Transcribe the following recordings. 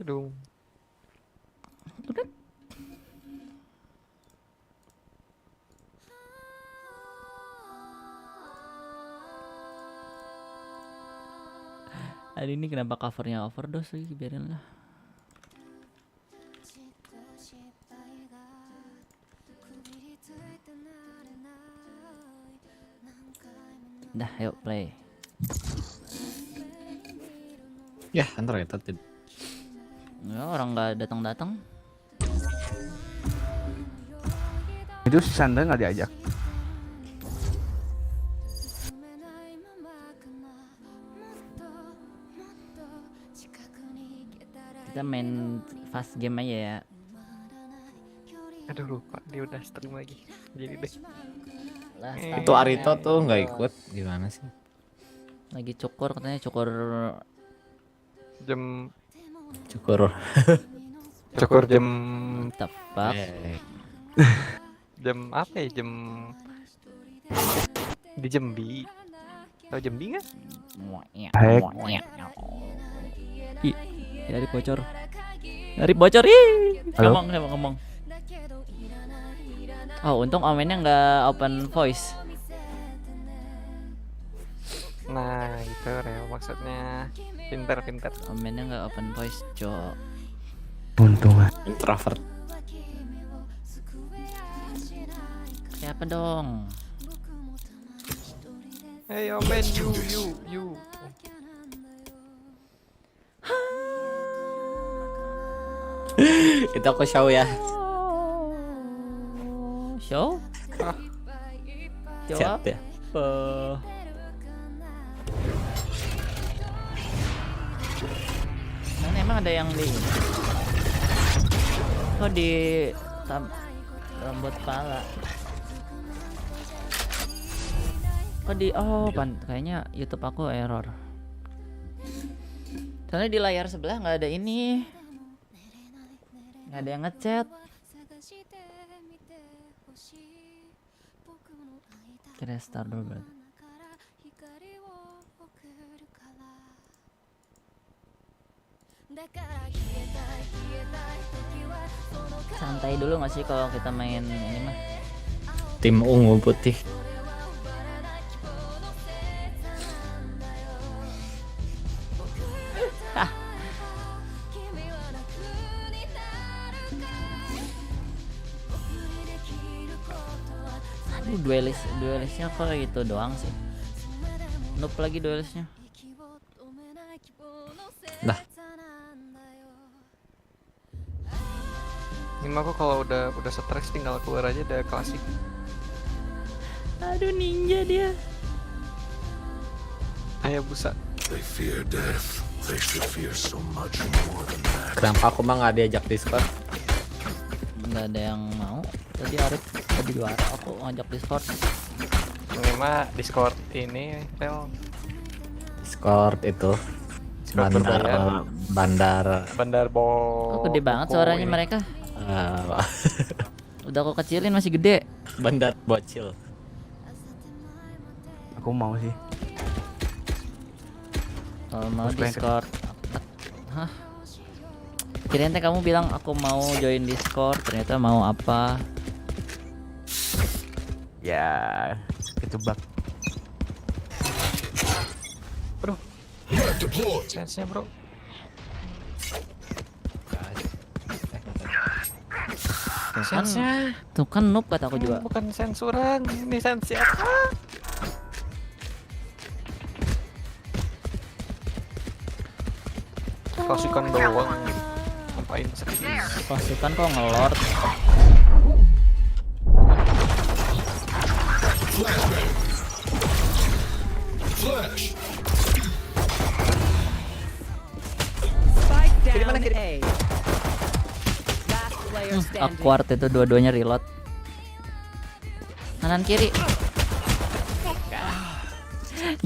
Aduh. Hari ini kenapa covernya overdose lagi, biarin lah. Dah, yuk play. Ya, antar ya tadi. Ya, orang nggak datang-datang. Itu si Sandra nggak diajak. Kita main fast game aja ya. Aduh lupa dia udah stream lagi. Jadi deh. Lah, Itu Arito tuh nggak ikut, gimana sih? lagi cukur, katanya cukur Jam Cukur. cukur jam tepat. jam apa ya? Jam di Jambi. Tahu Jambi nggak? Hek. Ih, dari bocor. Dari bocor. Ih, Halo? ngomong. Oh, untung omennya nggak open voice. Nah gitu Reo maksudnya. Pinter. Omennya nggak open voice, cok. Untung. Introvert. Siapa dong? Hey Omen, you. Itu aku show ya. Show? Chat Jawab. ya. Mana emang ada yang di kok di rambut kepala? Kok di kayaknya YouTube aku error. Soalnya di layar sebelah nggak ada ini. Nggak ada yang ngechat. Kita start dulu berarti. Santai dulu nggak sih kalau kita main ini mah? Tim ungu putih. Aduh, duelisnya kok kayak gitu doang sih. Noob lagi duelisnya. Dah. Ini mah aku kalau udah stres tinggal keluar aja udah klasik. Aduh, ninja dia. Ayo busa. They fear death. They should fear so much more than that. Kenapa aku mah nggak diajak Discord? Nggak ada yang mau. Tadi Harap di luar, aku ngajak Discord. Ini mah Discord ini, Tel. Discord itu Discord berbayar. bandar Oh, gede banget suaranya mereka. Udah aku kecilin masih gede. bandar bocil. Aku mau sih. Kalau mau Bos pengen Discord. Hah? Kirain teh kamu bilang aku mau join Discord, ternyata mau apa? Ya, kejebak. Bro, Unit deployed. sense-nya bro. Sense-nya Tuh kan noob kata aku juga. bukan sense orang, ini sense siapa? Pasukan doang. Ngapain serius? Pasukan kok ngelord. Flash. Spike down A. Last player standing. Awkward itu dua-duanya reload. Kanan kiri.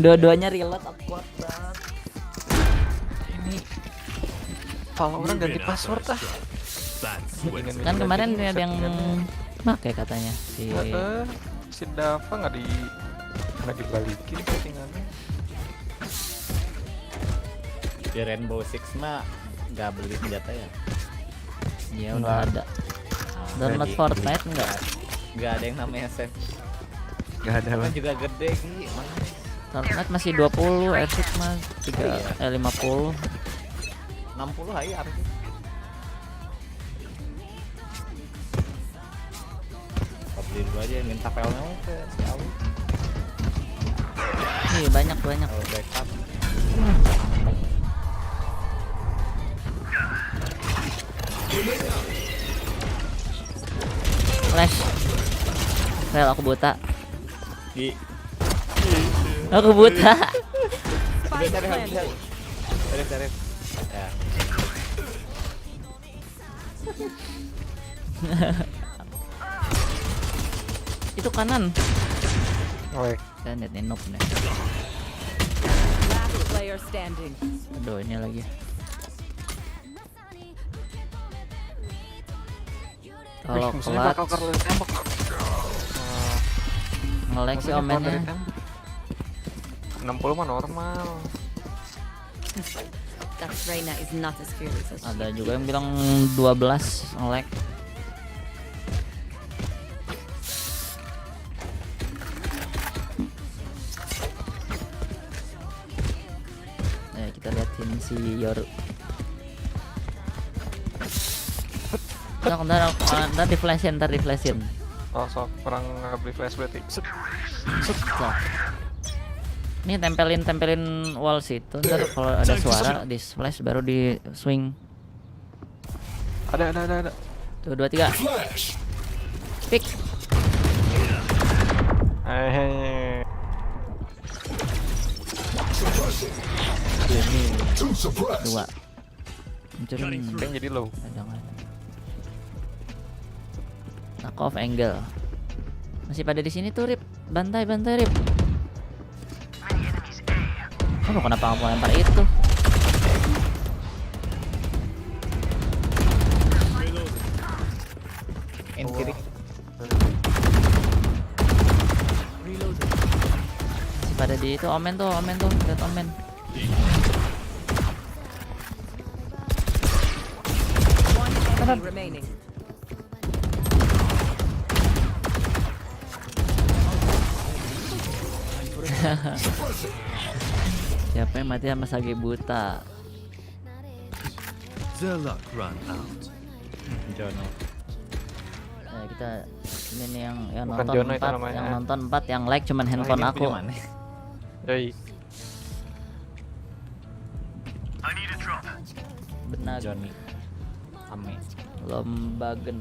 Dua-duanya reload, awkward banget. Ini kalau orang ganti password ah. Kan kemarin ada yang pakai katanya si Si Dava nggak dibalikin settingannya. Di Rainbow Six mah nggak beli senjata ya? Iya udah ada. Download Jadi, Fortnite enggak? Nggak ada yang namanya save. Gak ada Kan bang. juga gede Ki. Mana? Fortnite masih 20, Epic mas 50. 60 hai harusnya. Beli dulu aja minta filenya ke si Awi. Ih banyak. Kalau backup. Flash. Fail, aku buta. Gi. Aku buta. Cari. Ya. Itu kanan. Baik. Saya lihat nih noob nih. Last player standing. Aduh ini lagi. Kalau Musuhnya bakal clutch tembak. nge-lag sih omennya. 60 mah normal. That Reina is not as fearless as Ada juga yang bilang 12 nge-lag. Ya kita liatin si Yoru. Ntar di flashin. Oh, sok kurang beli flash berarti. So. Ini tempelin wall situ. Ntar kalau ada suara di flash baru di swing. Ada. Tuh 2 3. Flash. Pick. Suppressing. To suppress. 2. Mencuri. Kan jadi low. Jangan. Knock off angle. Masih pada di sini tuh Rip. Bantai Rip. Oh, kenapa nggak mau lempar itu? In kiri. Masih pada di itu omen tuh, lihat omen. one enemy remaining. Siapa yang mati sama Sage buta? The luck run out. Jono. Nah, kita ini nih yang Bukan nonton Jono itu 4, namanya. yang nonton 4, yang like cuman handphone Ini aku. punya mana? Yoi. Benar. Johnny. Ame. Lombagen.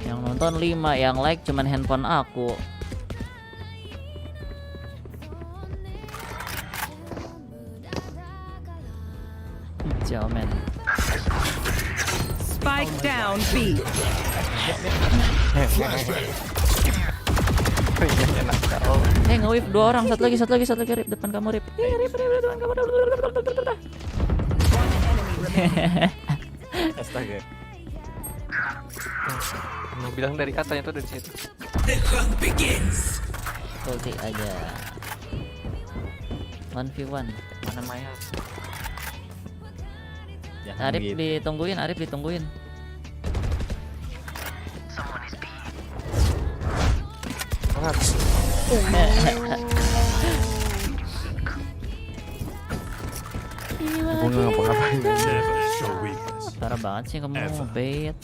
Yang nonton 5, yang like cuman handphone aku. Jauh men. Spike down B. Enak kau. Nge-whip 2 orang, satu lagi Rip, depan kamu Rip. Iya, Rip depan kamu. Astaga. Mau bilang dari katanya tuh dari situ. Ulti aja. 1v1. Mana Maya? Jangan Arif gitu. ditungguin. Banget. Aku nggak ngapa-ngapain. Never show weakness. Parah banget sih kamu bait.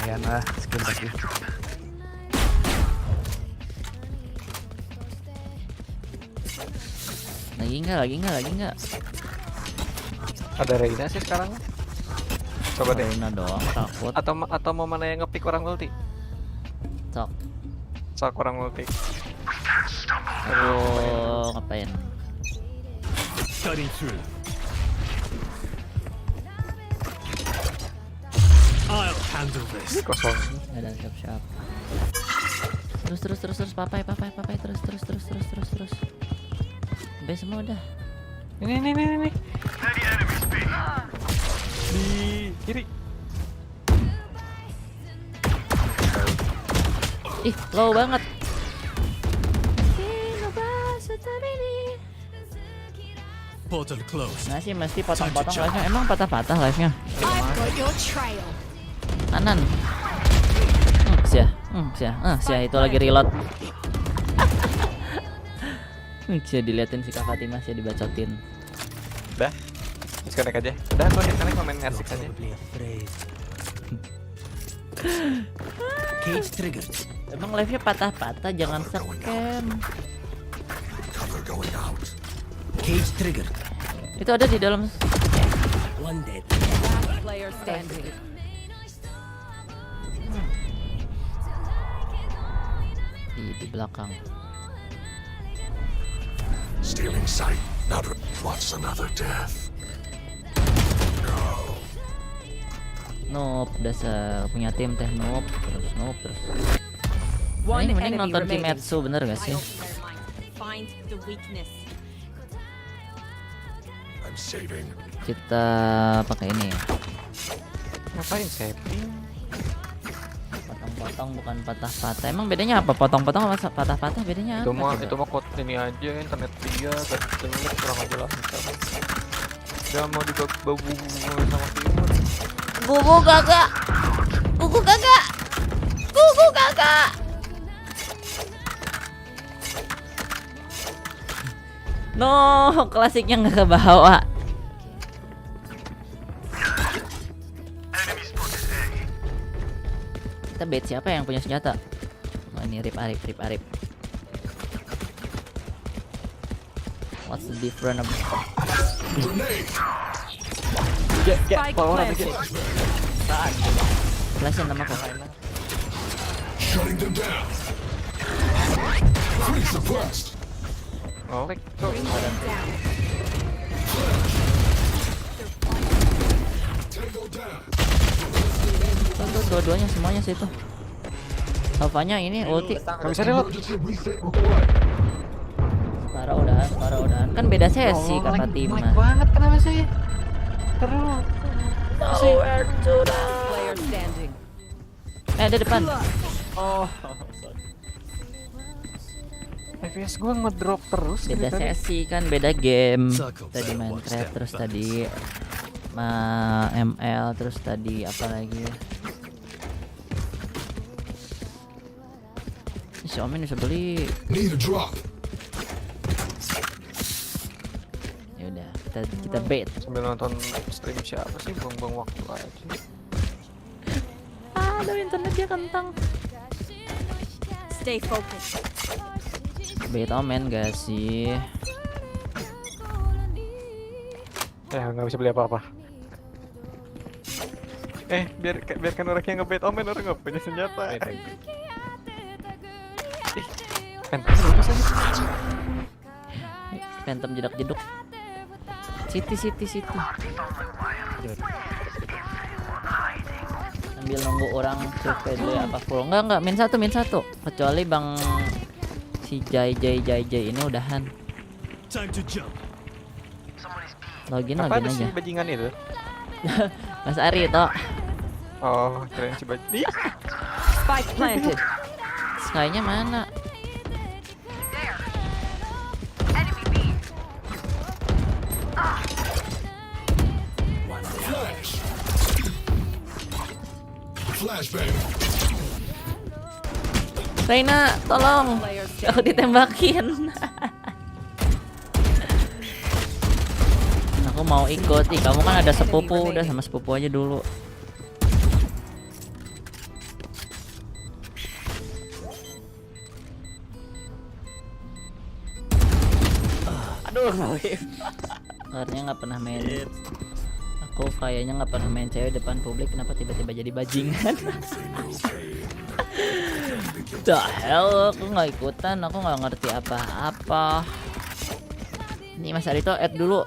Lumayan lah, skill lagi. Lagi enggak. Ada Reina sih sekarang. Coba deh. Reina doang takut. Atau mau mana yang ngepick orang ulti? Sok. Sok orang ulti. Aduh, ngapain? Cutting through. I'll handle this. Kosong. Ada siap. Terus papai terus. B semua udah. Ini. Di kiri. Ih, low banget. Portal closed. Nah sih mesti potong-potong live-nya. Emang patah-patah live-nya. Kanan. Sia itu lagi reload. Sia diliatin si Kak Fatimah, sia dibacotin. Udah, disconnect aja. Udah, aku disconnect main ngasik aja. Cage triggered. Emang live-nya patah-patah, jangan scam. Cover going out. Cage triggered. Itu ada di dalam. One dead. Last player standing. Di belakang. Stealing sight. Not what's another death. Noob, dasar punya tim teh noob terus. Nah, One ini mending enemy nonton remaining. Kimetsu, bener gak sih? Find the weakness. I'm saving. Kita pakai ini. Ngapain saving? Potong-potong bukan patah-patah. Emang bedanya apa? Potong-potong sama patah-patah bedanya Itu apa? mah coba? itu mah kode ini aja, internet dia gak jelek, kurang aja lah. Udah mau dibabu sama timur. Gugu kakak. No, klasiknya nggak ke bawah. Kita bait siapa yang punya senjata? Oh, ini Rip Arif. What's the difference? Spike planted. Flashin nama kok. Shutting them down. Free suppressed. Oh, klik. Tuh. Tango down. Tuh, dua-duanya semuanya situ. Salvanya ini ulti. Nggak bisa reload. Emergency reset required. Parah udahan. Kan beda sesi kata Timah. banget kenapa sih? Terus. Player standing. Ada depan. Oh. FPS gua ngedrop terus. Beda dari tadi. sesi kan, beda game. Tadi Minecraft, terus tadi ML, terus tadi apa lagi? Si Omen bisa beli. Need a drop. Ya udah, kita bait. Sambil nonton stream siapa sih, buang-buang waktu aja. Aduh, internetnya kentang. Stay focused. Bait Omen gak sih? Ya nggak bisa beli apa-apa. Biarkan orang yang ngebait Omen, orang nggak punya senjata. Phantom bagus aja. Phantom jedak-jeduk. City. Sambil nunggu orang survei dulu ya, apa full. Enggak, min satu. Kecuali Bang si Jai ini udahan. Time to jump. Login Apa ada aja. sih bajingan itu? Mas Ari toh. Oh, keren si bajingan. Spike planted. Sky-nya mana? Flash. Flashbang. Reina, tolong. Player Aku ditembakin. Aku mau ikut. Ih, kamu kan ada sepupu, udah sama sepupu aja dulu. Aduh, akhirnya nggak pernah main. Aku kayaknya nggak pernah main cewek depan publik. Kenapa tiba-tiba jadi bajingan? The hell, aku nggak ikutan. Aku nggak ngerti apa-apa. Ini Mas Arito add dulu.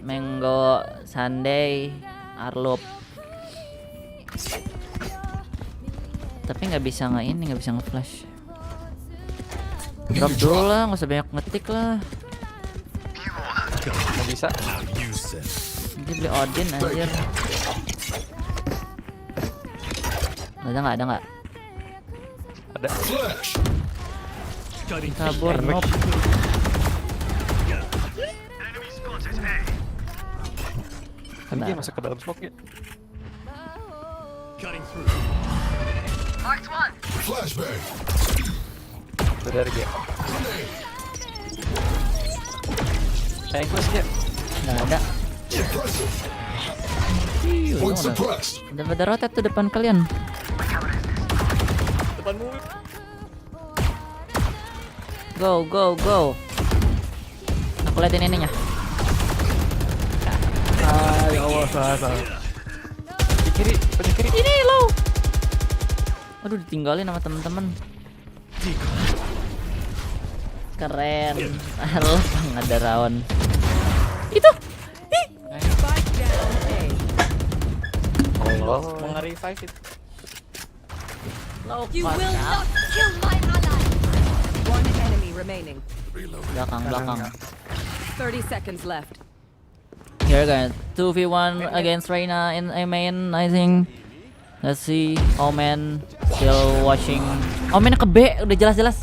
Mango Sunday Arlop. Tapi nggak bisa nggak bisa nge-flash. Drop dulu lah, nggak usah banyak ngetik lah. Nggak bisa. Nanti beli Odin anjir. Ada nggak? Ada. Flash. Kabur noob. Kan dia masuk ke dalam smoke ya. Flashbang. Dari dia. Sayang gue sih ya. Nggak ada. Point suppressed. Udah pada rotate tuh depan kalian. Depanmu. Go go go. Aku liatin ininya. Ya Allah, salah. Di kiri, di kiri. Ini lo. Aduh ditinggalin sama temen-temen. Keren. Halo, nggak ada round. Itu. Spike down A. Allah. Mau nge-revive itu. Lo You will not kill my ally. One enemy remaining. belakang. 30 seconds left. Here guys, 2v1 against Reina in a main, I think. Let's see. Omen still watching. Omen ke B, udah jelas-jelas.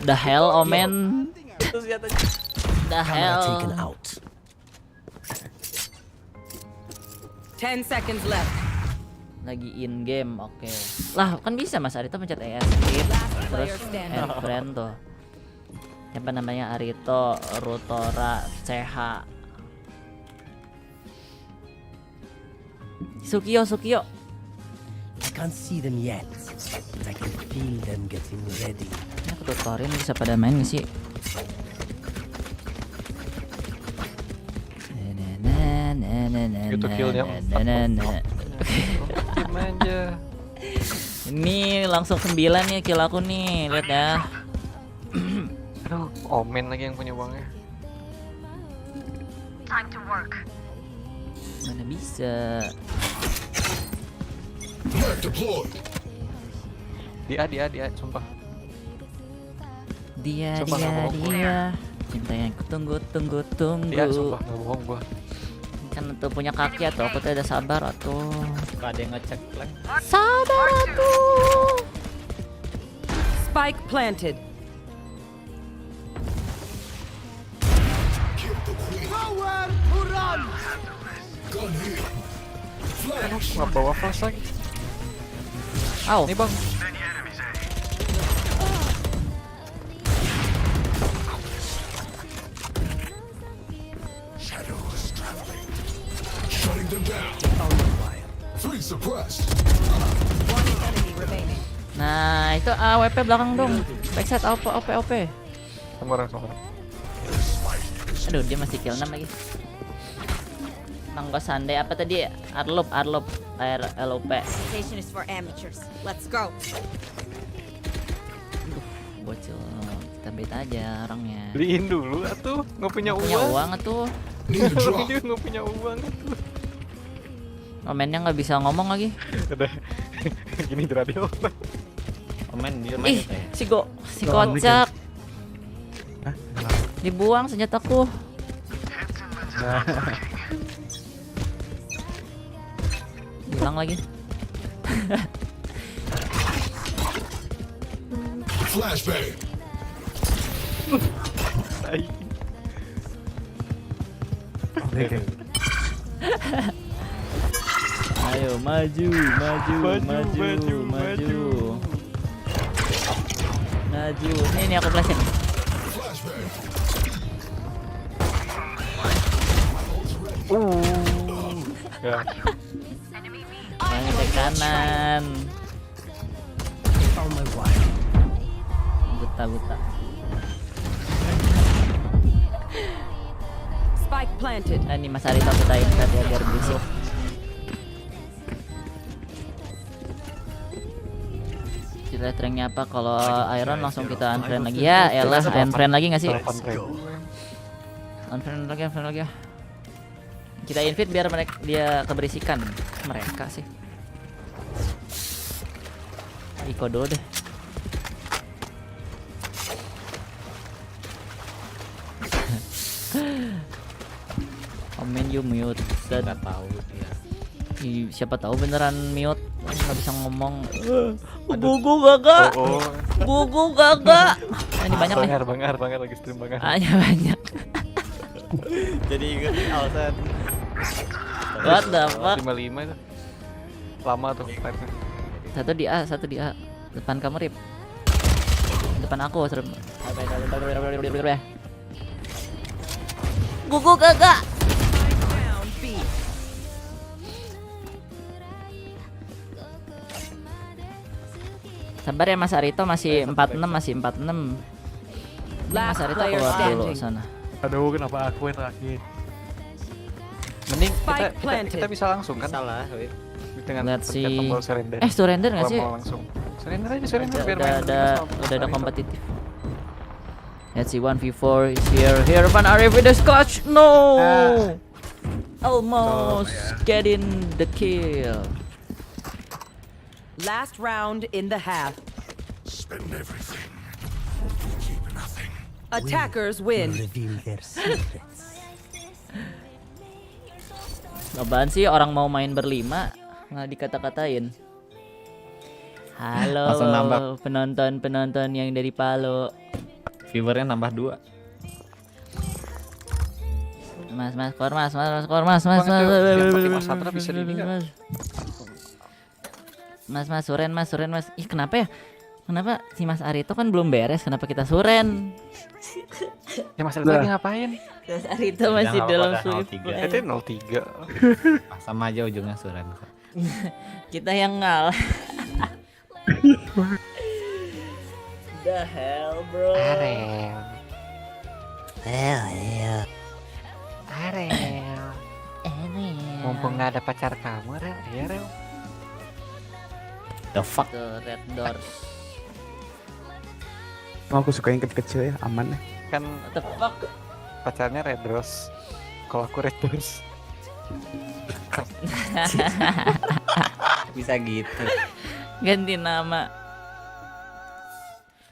The hell, Omen. The hell. 10 seconds left. Lagi in game, oke. Lah kan bisa Mas Arito pencet escape terus end friend tuh. Siapa namanya Arito, Rutora, CH. Sukiyo. I can't see them yet, but I can feel them getting ready. Ini aku tutorin bisa pada main gak sih? Itu killnya. Main aja. Ini langsung 9 nih kill aku nih, lihat ya. Aduh, Omen lagi yang punya uangnya. Mana bisa? Flag deployed. Dia, sumpah. Dia. Sumpah, nggak bohong gua. Cinta yang kutunggu. Dia sumpah nggak bohong gua. Kan tuh punya kaki atau aku tuh ada sabar atau Suka ada yang ngecek flag. sabar atuh. Spike planted. Gun here. Flash. Nggak bawa flash lagi. Aw, Nih bang. Shadows traveling. Shutting them down. 3 suppressed. One enemy remaining. nah itu AWP belakang dong. Backside OP. Sembarang. Aduh dia masih kill 6 lagi. Manggo Sande apa tadi? Arlop RLOP. Station is for amateurs. Let's go. Bocil kita bet aja orangnya. Beliin dulu atuh, nggak punya Punya uang. uang tuh. Need a drop. Dia nggak punya uang atuh. Komennya nggak bisa ngomong lagi. Udah gini di radio. Omen dia Ih, main si kocak. Hah? Dibuang senjataku. Hilang lagi. Flashbang. Tai. Ayo maju. Ini aku flashin. Flashbang. Ya. Main ke kanan. On my way. Buta. Spike planted. Nah, ini Mas Arito putain tadi biar berisik. Kita lihat ranknya apa. Kalau Iron langsung kita unfriend lagi ya. Elah, unfriend lagi nggak sih? 8.000. Unfriend lagi ya. Kita invite biar mereka dia keberisikan. Mereka sih. Iko dulu deh. Komen you mute. nggak tahu dia. Ih, siapa tahu beneran mute, nggak bisa ngomong. Gugu gagak, Oh, gugu gagak. Ini banyak nih. bangar lagi stream bangar. Banyak. Jadi inget alasan. What the fuck? 55 itu. Lama tuh live-nya. Satu di A. Depan kamu Rip. Depan aku serem. Gugu gagak. Down B. Sabar ya Mas Arito, masih 46. Mas Last Arito player keluar dulu standing. sana. Aduh, kenapa aku yang terakhir? Mending Spike planted. kita bisa langsung kan Salah, woi. dengan Let's pencet see. tombol surrender. Surrender nggak Kalau sih? mau langsung. Surrender aja biar main Udah ada kompetitif. Let's see 1v4 is here Van Arif with the clutch. No. Almost getting the kill. Last round in the half. Spend everything. Keep nothing. Attackers Will win. reveal their secrets. Apaan sih orang mau main berlima nggak dikata-katain. Halo Langsung nambah. penonton yang dari Kalo. Viewernya nambah 2. Mas, skor mas. Bang, itu yang pakai Mas Satra bisa di ini nggak? Mas, suren mas. Ih kenapa ya? Kenapa si Mas Arito kan belum beres? Kenapa kita suren? Ya Mas Elita lagi ngapain? Mas Arito masih Jangan dalam lupa dah, sweep 03. play. Itu 03. Sama aja ujungnya suran. Kita yang ngalah. The hell bro. Arel. Mumpung nggak ada pacar kamu, Rel. Ya, Rel. The fuck. The red doors. Oh, aku suka yang kecil-kecil ya, aman ya. Kan What the fuck? pacarnya Red Rose. Kalau aku Red Rose. Bisa gitu. Ganti nama.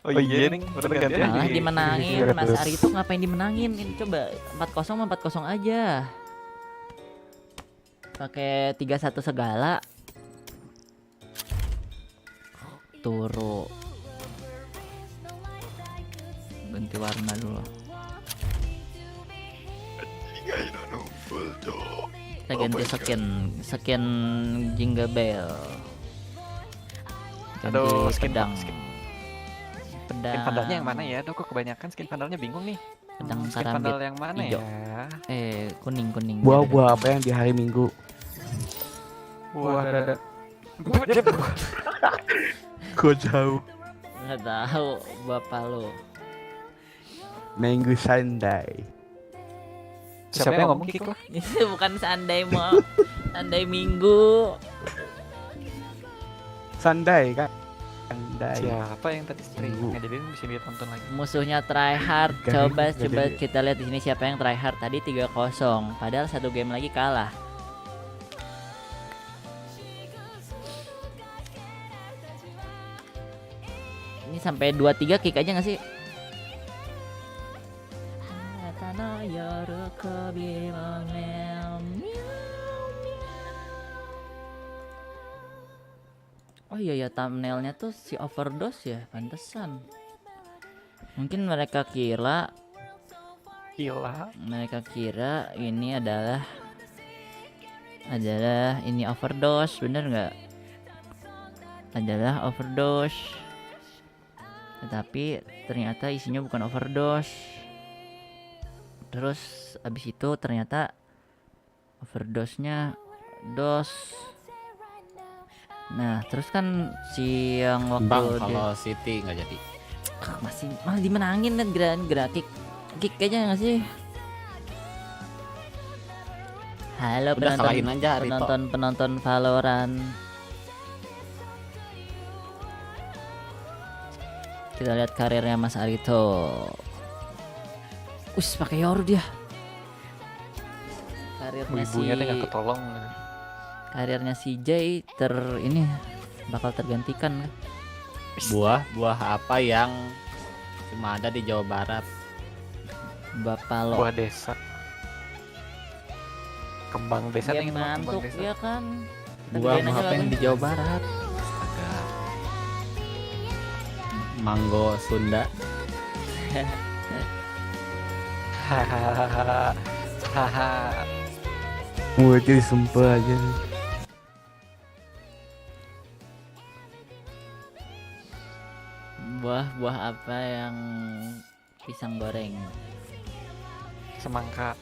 Oh iya nih, bener ganti. Malah Di- dimenangin. Red Mas Rose. Arito ngapain dimenangin? Ini coba 4-0 sama 4-0 aja. Pakai 3-1 segala. Turu. Ganti warna dulu. Kita ganti skin Jingle Bell. Ganti Aduh, skin pedang. skin Pedang. pandalnya yang mana ya? Aduh, kok kebanyakan skin pandalnya bingung nih. Pedang Skin karambit. pandal yang mana hijau. ya? Kuning. Buah-buah apa yang di hari Minggu? Wah, ada. Kok jauh? Nggak tahu bapak lo. Minggu Sunday. Siapa yang ngomong Kik lah? Itu bukan seandai mau. Seandai minggu. Sunday kan? Sunday. Siapa yang tadi stream? Minggu. Nggak jadi bisa ditonton lagi. Musuhnya try hard. Gak Coba jadi. kita lihat di sini siapa yang try hard. Tadi 3-0. Padahal satu game lagi kalah. Ini sampai 2-3 kick aja nggak sih? Oh iya ya, thumbnailnya tuh si overdose ya, pantesan. Mungkin mereka kira ini adalah ini overdose, bener nggak? Adalah overdose. Tetapi ternyata isinya bukan overdose. Terus abis itu ternyata overdose-nya dos. Nah terus kan si yang waktu Bang, dia kalau City nggak jadi. masih malah dimenangin dan gerak kick aja nggak sih? Halo Udah kalahin aja Rito. penonton Valorant. Kita lihat karirnya Mas Arito. Pakai Yoru dia. ibunya tuh nggak ketolong. Karirnya si Jay ini bakal tergantikan kan? Buah apa yang cuma ada di Jawa Barat? Bapalo. Buah desa. Kembang desa Game ingin kembang ngantuk desa. ya kan. Buah Gedein aja apa yang lagunya. di Jawa Barat? Astaga. Manggo Sunda. Hahaha. Hahaha. Mulutnya disumpah aja. Buah apa yang pisang goreng? Semangka.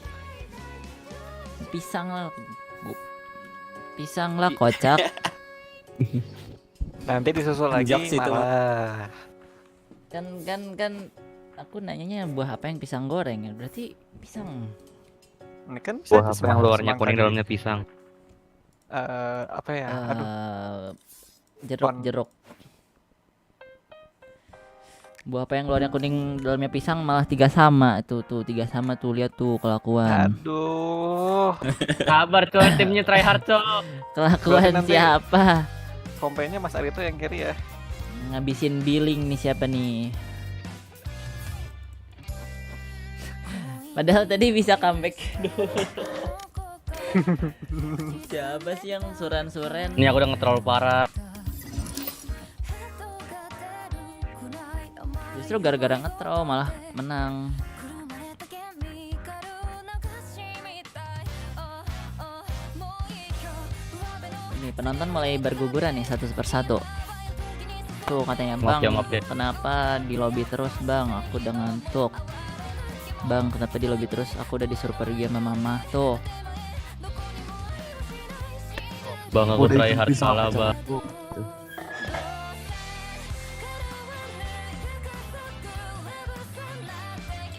Pisang lah. Pisang lah kocak. Nanti disusul lagi Jokes itu, malah. kan aku nanyanya buah apa yang pisang goreng ya, berarti pisang. Ini kan Buah apa yang luarnya semangka kuning di- dalamnya pisang? apa ya? Aduh. Jeruk. Buah apa yang luarnya kuning dalamnya pisang malah tiga sama tuh tiga sama tuh, lihat tuh kelakuan. Aduh. Kabar coy, timnya tryhard coy. Kelakuan nanti- siapa? Komplainnya Mas Arito yang kiri ya. Ngabisin billing nih siapa nih? Padahal tadi bisa comeback dulu. Siapa sih yang suran-suran? Ini aku udah nge-troll parah. Justru gara-gara ngetroll malah menang. Ini penonton mulai berguguran nih satu persatu. Tuh katanya, Maaf Bang, ya, maaf ya. kenapa di lobby terus Bang? Aku udah ngantuk. Bang, kenapa di lobby terus? Aku udah disuruh pergi sama mama. Tuh, Bang aku Udah tryhard bisa salah apa, bang. Cok?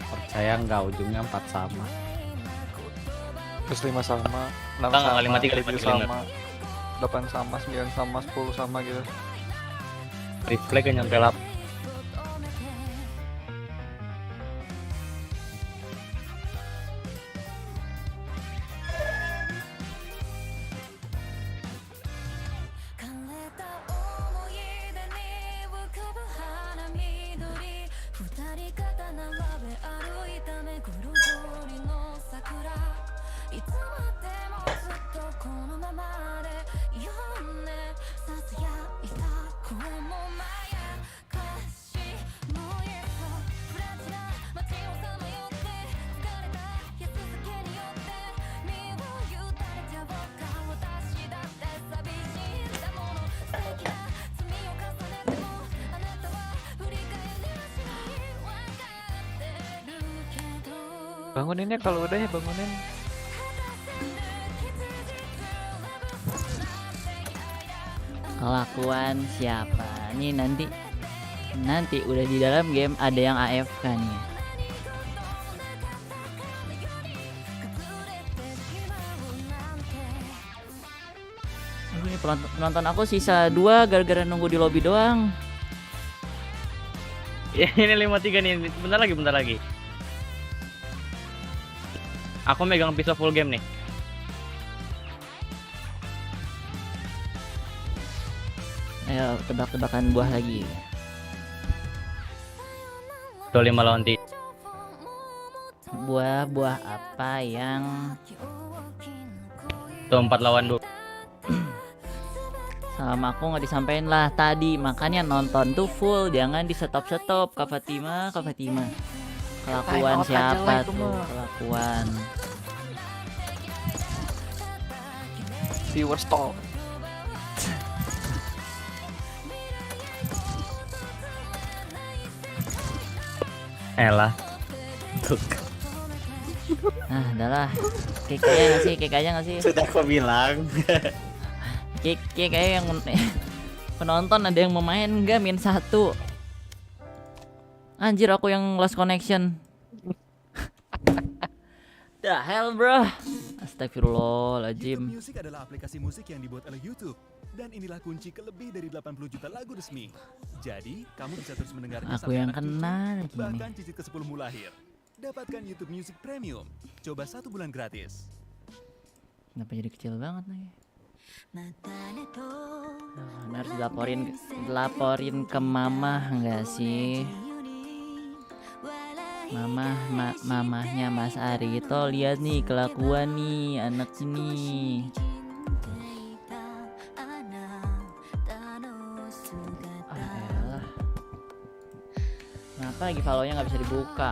Percaya nggak ujungnya 4 sama. Terus 5 sama, 6 Enggak, sama, 5, 3, 7 sama, 8 sama, 9 sama, 10 sama gitu. Refleks yang nyampe lap. Banguninnya kalau udah ya bangunin. kelakuan siapa? Nih nanti udah di dalam game ada yang AFK nih. Aduh, ini penonton aku sisa 2 gara-gara nunggu di lobby doang. Ya, ini 5-3 nih, bentar lagi. Aku megang pisau full game nih. Ayo tebak-tebakan buah lagi. Tuh 5 lawan 3. Buah apa yang Tuh 4 lawan 2. sama aku nggak disampaikan lah tadi, makanya nonton tuh full, jangan di stop Kak Fatima. Kelakuan siapa tuh? Kelakuan Viewer stall. Elah. udahlah. Kick aja nggak sih? Sudah aku bilang. Kick kayak yang penonton ada yang mau main nggak -1. Anjir, aku yang lost connection. The hell bro. Astagfirullahaladzim. Music adalah aplikasi musik yang dibuat oleh YouTube. Dan inilah kunci ke lebih dari 80 juta lagu resmi. Jadi, kamu bisa terus mendengarnya Aku sampai yang anak cucu, kena lagi nih. bahkan cicit ke-10 lahir. Dapatkan YouTube Music Premium. Coba 1 bulan gratis. Kenapa jadi kecil banget nih? Harus dilaporin ke mama nggak sih? Mamahnya Mas Arito lihat nih kelakuan nih anak ini. Elah. Kenapa lagi follow-nya nggak bisa dibuka?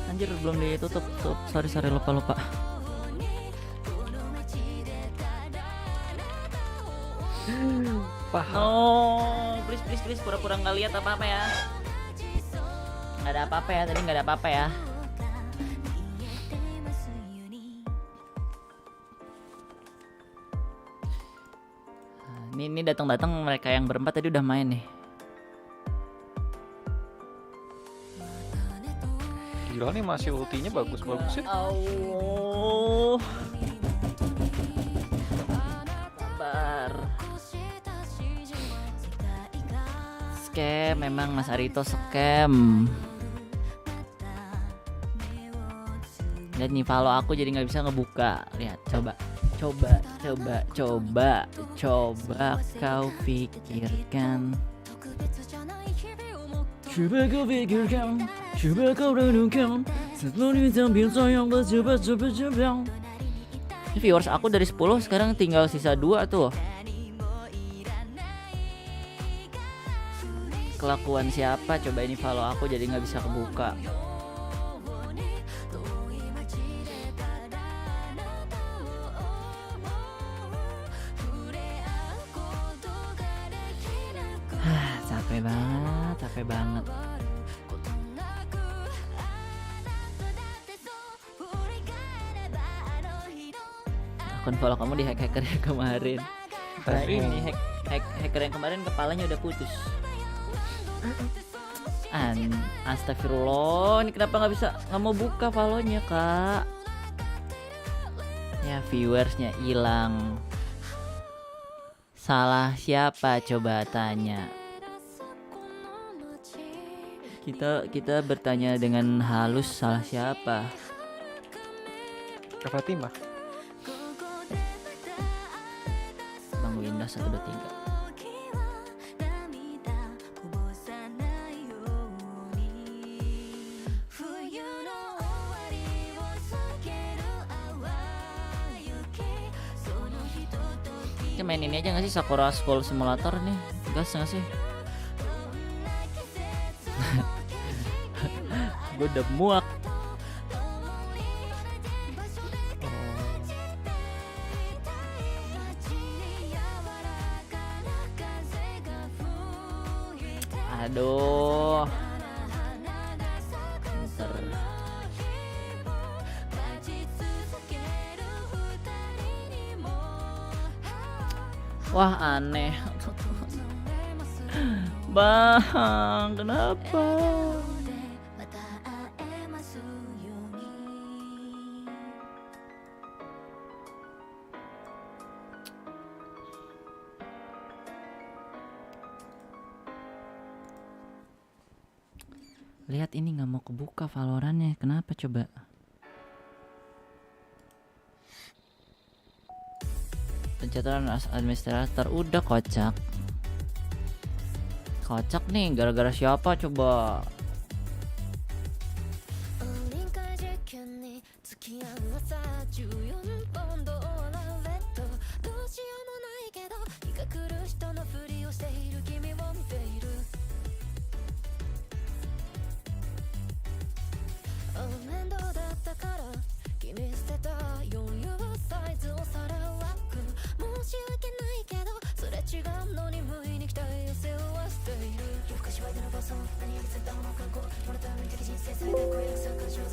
Anjir belum ditutup. Sorry lupa. Oh, please pura-pura nggak lihat apa-apa ya. Nggak ada apa-apa ya, tadi nggak ada apa-apa ya. Ini datang mereka yang berempat tadi udah main nih. Gila nih masih ultinya bagus ya. Oh. Sabar. Scam, memang Mas Arito scam. Dan nih follow aku jadi nggak bisa ngebuka. Lihat, coba kau pikirkan. Coba kau pikirkan, coba kau renungkan, sebelum tampil sayang coba. Ini viewers aku dari 10 sekarang tinggal sisa 2 tuh. Kelakuan siapa? Coba ini follow aku jadi nggak bisa kebuka. Capek banget. Akun follow kamu di hacker yang kemarin. Nah ini hacker yang kemarin kepalanya udah putus. Astagfirullah, ini kenapa nggak mau buka follow-nya kak? Ya viewersnya hilang. Salah siapa coba tanya? Kita bertanya dengan halus, salah siapa? Kak Fatimah. Bang Windows 1 2 3. Kita main ini aja nggak sih, Sakura School Simulator nih? Gas nggak sih? Gue udah muak. Aduh. Bentar. Wah aneh. Bang, kenapa? Lihat ini nggak mau kebuka Valorantnya, kenapa coba? Pencatatan administrator udah kocak. Kocak nih, gara-gara siapa coba?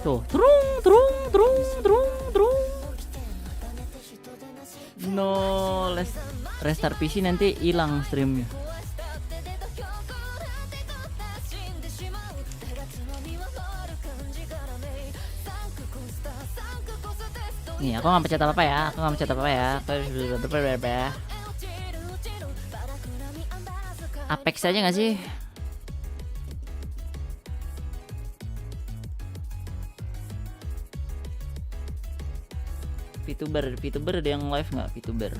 Tuh, terung. No, restart PC nanti hilang streamnya. Nih, aku nggak pencet apa-apa ya. Apex aja nggak sih? VTuber ada yang live nggak? VTuber.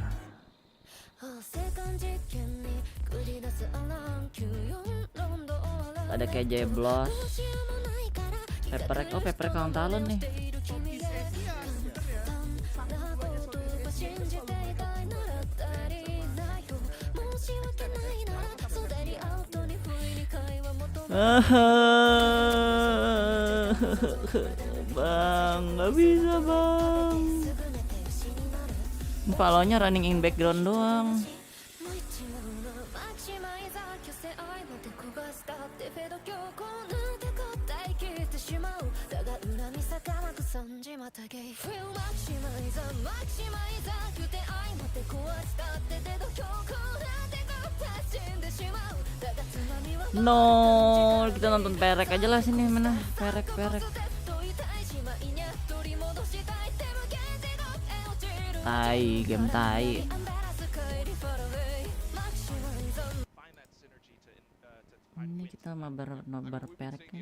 Ada kayak Jeblos, Peprek, oh Peprek ulang tahun nih. Bang, nggak bisa bang. Palonya running in background doang. No, kita nonton perek aja lah sini, mana perek. Tai, game tai. Ini kita nobar perek.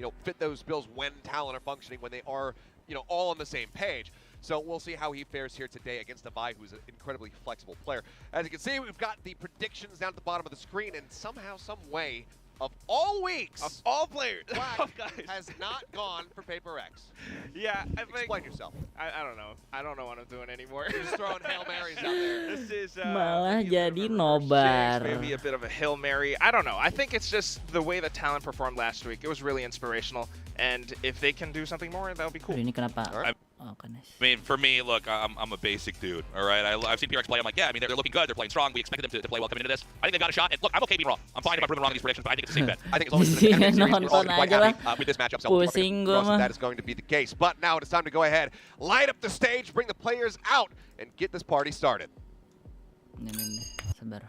You know, fit those bills when talent are functioning, when they are, you know, all on the same page. So we'll see how he fares here today against a Vi who's an incredibly flexible player. As you can see, we've got the predictions down at the bottom of the screen, and somehow, some way, of all weeks, of all players, has not gone for Paper X. Yeah, I think. Explain yourself. I don't know. I don't know what I'm doing anymore. Just throwing Hail Marys out there. This is malah jadi nobar. Maybe a bit of a Hail Mary. I don't know. I think it's just the way that talent performed last week. It was really inspirational, and if they can do something more, that would be cool. Ini kenapa? Right. Oh, I mean, for me, look, I'm a basic dude, all right? I've seen PRX play. I'm like, yeah, I mean, they're looking good. They're playing strong. We expected them to play well coming into this. I think they've got a shot. And look, I'm okay being wrong. I'm fine if I'm proving wrong in these predictions, but I think it's a safe bet. I think as long as it's an series, we're all quite happy with this matchup. So that is going to be the case. But now it is time to go ahead, light up the stage, bring the players out, and get this party started. Ini, sabar.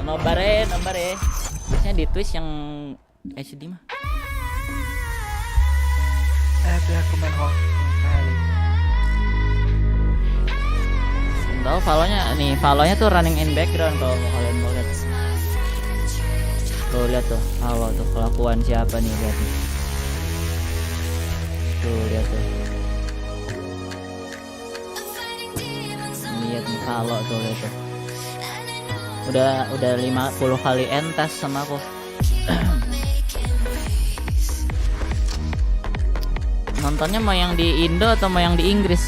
Nobar ya. Biasanya di Twitch yang HD mah. Aku main hall. Tahu Kalonya tuh running in background kalau kalian mau lihat. Tuh lihat tuh, Kalo tuh kelakuan siapa nih, lihat nih. Tuh lihat tuh. Lihat nih Kalo tuh, lihat tuh. Udah 50 kali entas sama aku. Nontonnya mau yang di Indo atau mau yang di Inggris?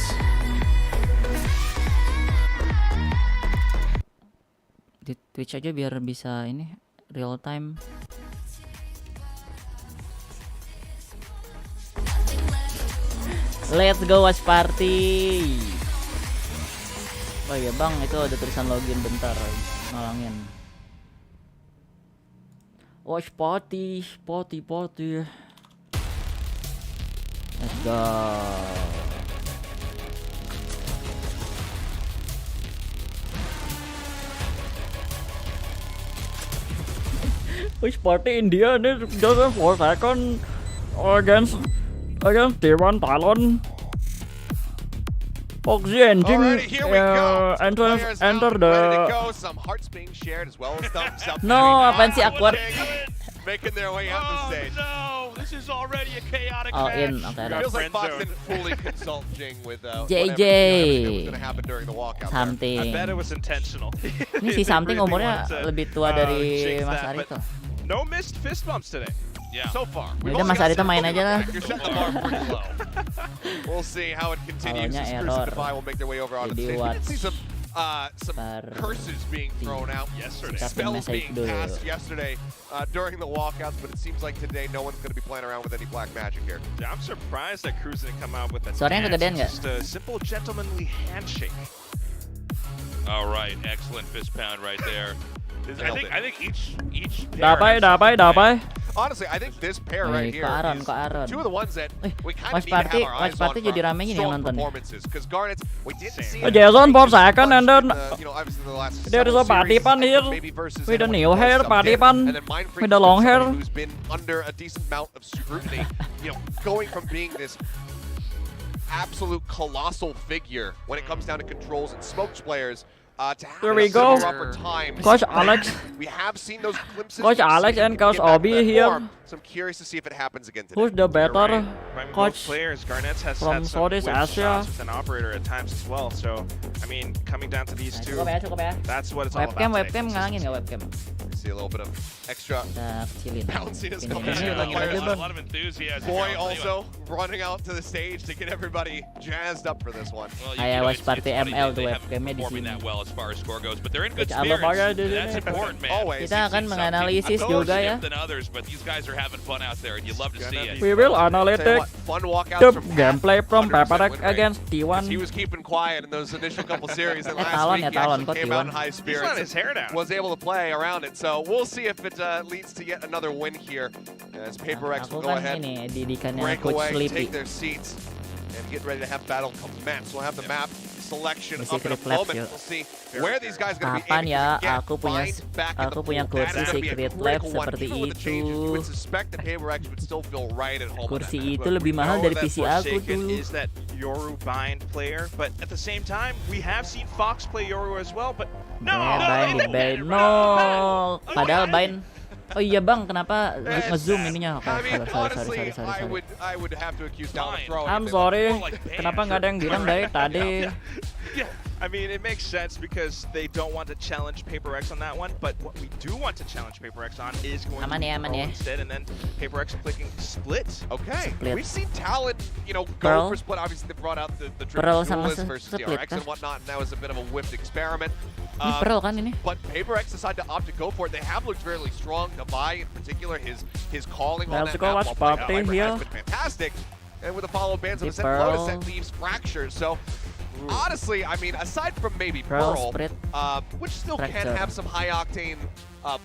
Di Twitch aja biar bisa ini real time. Let's go watch party. Oh iya bang, itu ada tulisan login bentar, ngalangin. Watch party. Let's go. Watch party India ini just 4 seconds against T1 Talon. Foxy engine enter the. No, apaan sih awkward? Making their way out the stage. No, this is already a chaotic match. In. Okay, feels like Fox didn't fully consult Jing with JJ. Whatever was going to happen during the walkout. Something. I bet it was intentional. Ini si Something umurnya lebih tua dari Mas Arito. No missed fist bumps today. Yeah. So far. Udah Mas Arito main aja lah. We'll see how it continues. Will make their way over onto the stage. Some curses being thrown out yesterday. Spells being cast yesterday during the walkouts, but it seems like today no one's going to be playing around with any black magic here. Yeah, I'm surprised that Cruz didn't come out with a Suaranya kegedean nggak? Just a simple gentlemanly handshake. All right, excellent fist pound right there. I think each Dapai. Honestly, I think this pair right here is two of the ones that we kind of need to have our eyes on for strong performances. Because Garnet's We didn't see Oh, it Jason for much in second, and then obviously the last there is several a party series, pan here maybe versus with the anyone new who hair, has party jumped in. pan And then Mind Freak with the has been long somebody hair. who's been under a decent amount of scrutiny, going from being this absolute colossal figure when it comes down to controls and smokes players to have There we a similar go. rougher time. Coach Alex. We have seen those glimpses. Coach we've Alex seen and him Coach get back to Obi that here. form, so I'm curious to see if it happens again today. Who's the better I mean, both coach? players, Garnett's has from had some Southeast whiff Asia? shots with an operator at times as well. So, I mean, coming down to these two, that's what it's all about. Webcam ngalangin nggak webcam? See a little bit of extra Kita kecilin. bounciness Ini coming ini in. lagi Players aja A lot of enthusiasm. Boy also running out to the stage to get everybody jazzed up for this one. Well, Kayak watch party funny, ML tuh they haven't webcamnya di performing sini. that well as far as score goes, but they're in good Coach Abah spirits. Faga di That's sini. important, man. Always. Kita akan menganalisis juga ya. Than others, but these guys are having fun out there, and you love to see it. We will Tell you analytic what, fun walkouts the from Pat, gameplay from 100% PPRX win rate. against T1. He was keeping quiet in those initial couple series, and last Talon, week he Talon, actually kok came out in T1. high He's spirits. letting his hair down. Was able to play around it, so we'll see if it leads to yet another win here as PaperX Aku will go kan ahead, ini didikannya break Coach away, Sleepy. take their seats, and get ready to have battle come maps. We'll have the map selection Ini up in a secret labs, moment. yuk. We'll see where these guys are going to be Kapan aiming ya to get. aku punya Bind back in the pool. kursi That is gonna be a secret lab critical one. seperti Even with the changes, you itu. would suspect that PaperX would still feel right at home. Kursi on that. itu lebih mahal dari PC aku Forsaken tuh. is that Yoru bind player, but at the same time, we have seen Fox play Yoru as well, but no! Bind. No. Padahal Bind. Oh iya bang, kenapa ngezoom ininya? Oke, I mean, honestly, sorry. I would have to accuse Talon of throwing. I'm sorry. Kenapa nggak ada yang bilang dari tadi? Yeah, I mean, it makes sense because they don't want to challenge PaperX on that one, but what we do want to challenge PaperX on is going Aman to ya, be aman Pearl ya. instead, and then PaperX clicking Split. Okay, Split. we've seen Talon, go Pearl. for Split. Obviously, they brought out the Pearl triple sama duelist versus Split DRX kah? and whatnot, and that was a bit of a whiffed experiment. Ini Pearl kan ini? But PaperX decided to opt to go for it. They have looked fairly strong. Nabai, in particular, his calling on Let's that go map watch while party playing Viper here. has been fantastic. And with the follow bands of The Ascent Lotus, that Pearl. leaves Fracture. So, honestly, I mean, aside from maybe Pearl, Pearl, Split, which still can Fracture. have some high-octane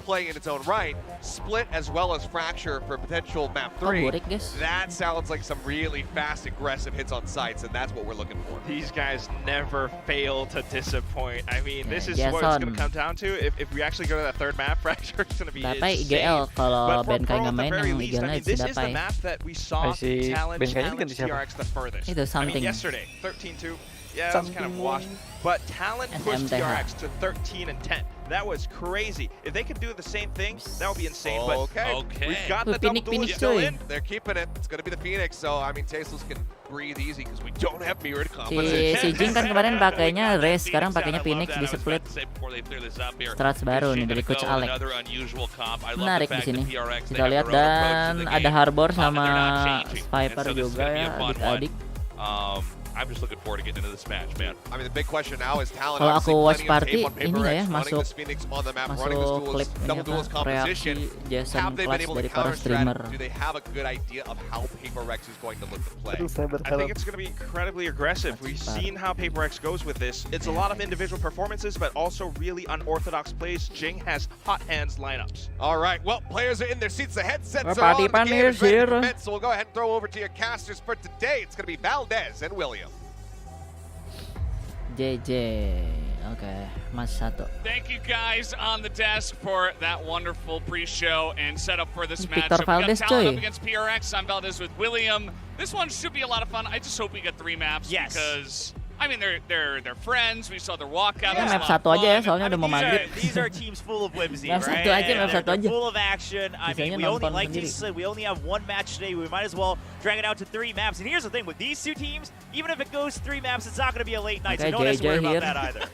play in its own right, Split as well as Fracture for potential map 3, burik, guys. that sounds like some really fast, aggressive hits on sites, and that's what we're looking for. These guys never fail to disappoint. I mean, this is Yeah, what it's Jason. going to come down to. If we actually go to that third map, Fracture is going to be Dapai insane. IGL kalau But for Ben Pearl, Kai nggak at the main very yang least, I IGL-nya mean, si this is the Dapai. map that we saw si challenge Ben Kai-nya ganti siapa? TRX the furthest. Itu I mean, something. yesterday, 13-2. Yeah, that was kind of washed. But Talon pushed SMTH. TRX to 13-10. That was crazy. If they could do the same thing, that would be insane. But Okay. we've got Tuh, the double Phoenix duelist still cuy. in. They're keeping it. It's going to be the Phoenix, so I mean, Tasteless can breathe easy because we don't have mirrored Si competition. Jing kan kemarin pakainya Race, sekarang pakainya Phoenix di Split. Strats baru nih dari Coach Alex. Menarik di sini. Kita lihat dan ada Harbor sama Viper juga ya, adik-adik. I'm just looking forward to getting into this match, man. I mean, the big question now is Talon. Kalau aku obviously watch plenty of tape party, on ini nggak ya, PaperX, running masuk this Phoenix on the map, running this masuk duelist, klip ini double apa, duelist reaksi composition. Jason Have they been Clutch able to dari para counter streamer. Do they have a good idea of how PaperX is going to look to play? I think it's going to be incredibly aggressive. We've seen how PaperX goes with this. It's a lot of individual performances, but also really unorthodox plays. Jing has hot hands lineups. All right, well, players are in their seats. The headsets are Party on. The game Pan is ready to here. commence, so we'll go ahead and throw over to your casters for today. It's going to be Valdez and William. JJ. Oke, Mas Sato. Thank you guys on the desk for that wonderful pre-show and setup for this Victor matchup. We got Valdez, Talon coy. up against PRX. I'm Valdez with William. This one should be a lot of fun. I just hope we get 3 maps because I mean they're friends. We saw their walkout. Ya, It was a map lot of 1 aja ya, fun. soalnya udah mau maghrib. These are teams full of whimsy, Map right? 1 aja, map 1 aja. Full of action. I Bisanya mean, we only, nonton like sendiri. Jason said, we only have 1 match today. We might as well drag it out to 3 maps. And here's the thing, with these 2 teams, even if it goes 3 maps, it's not going to be a late night, so Okay, don't have to worry JJ about here. that either.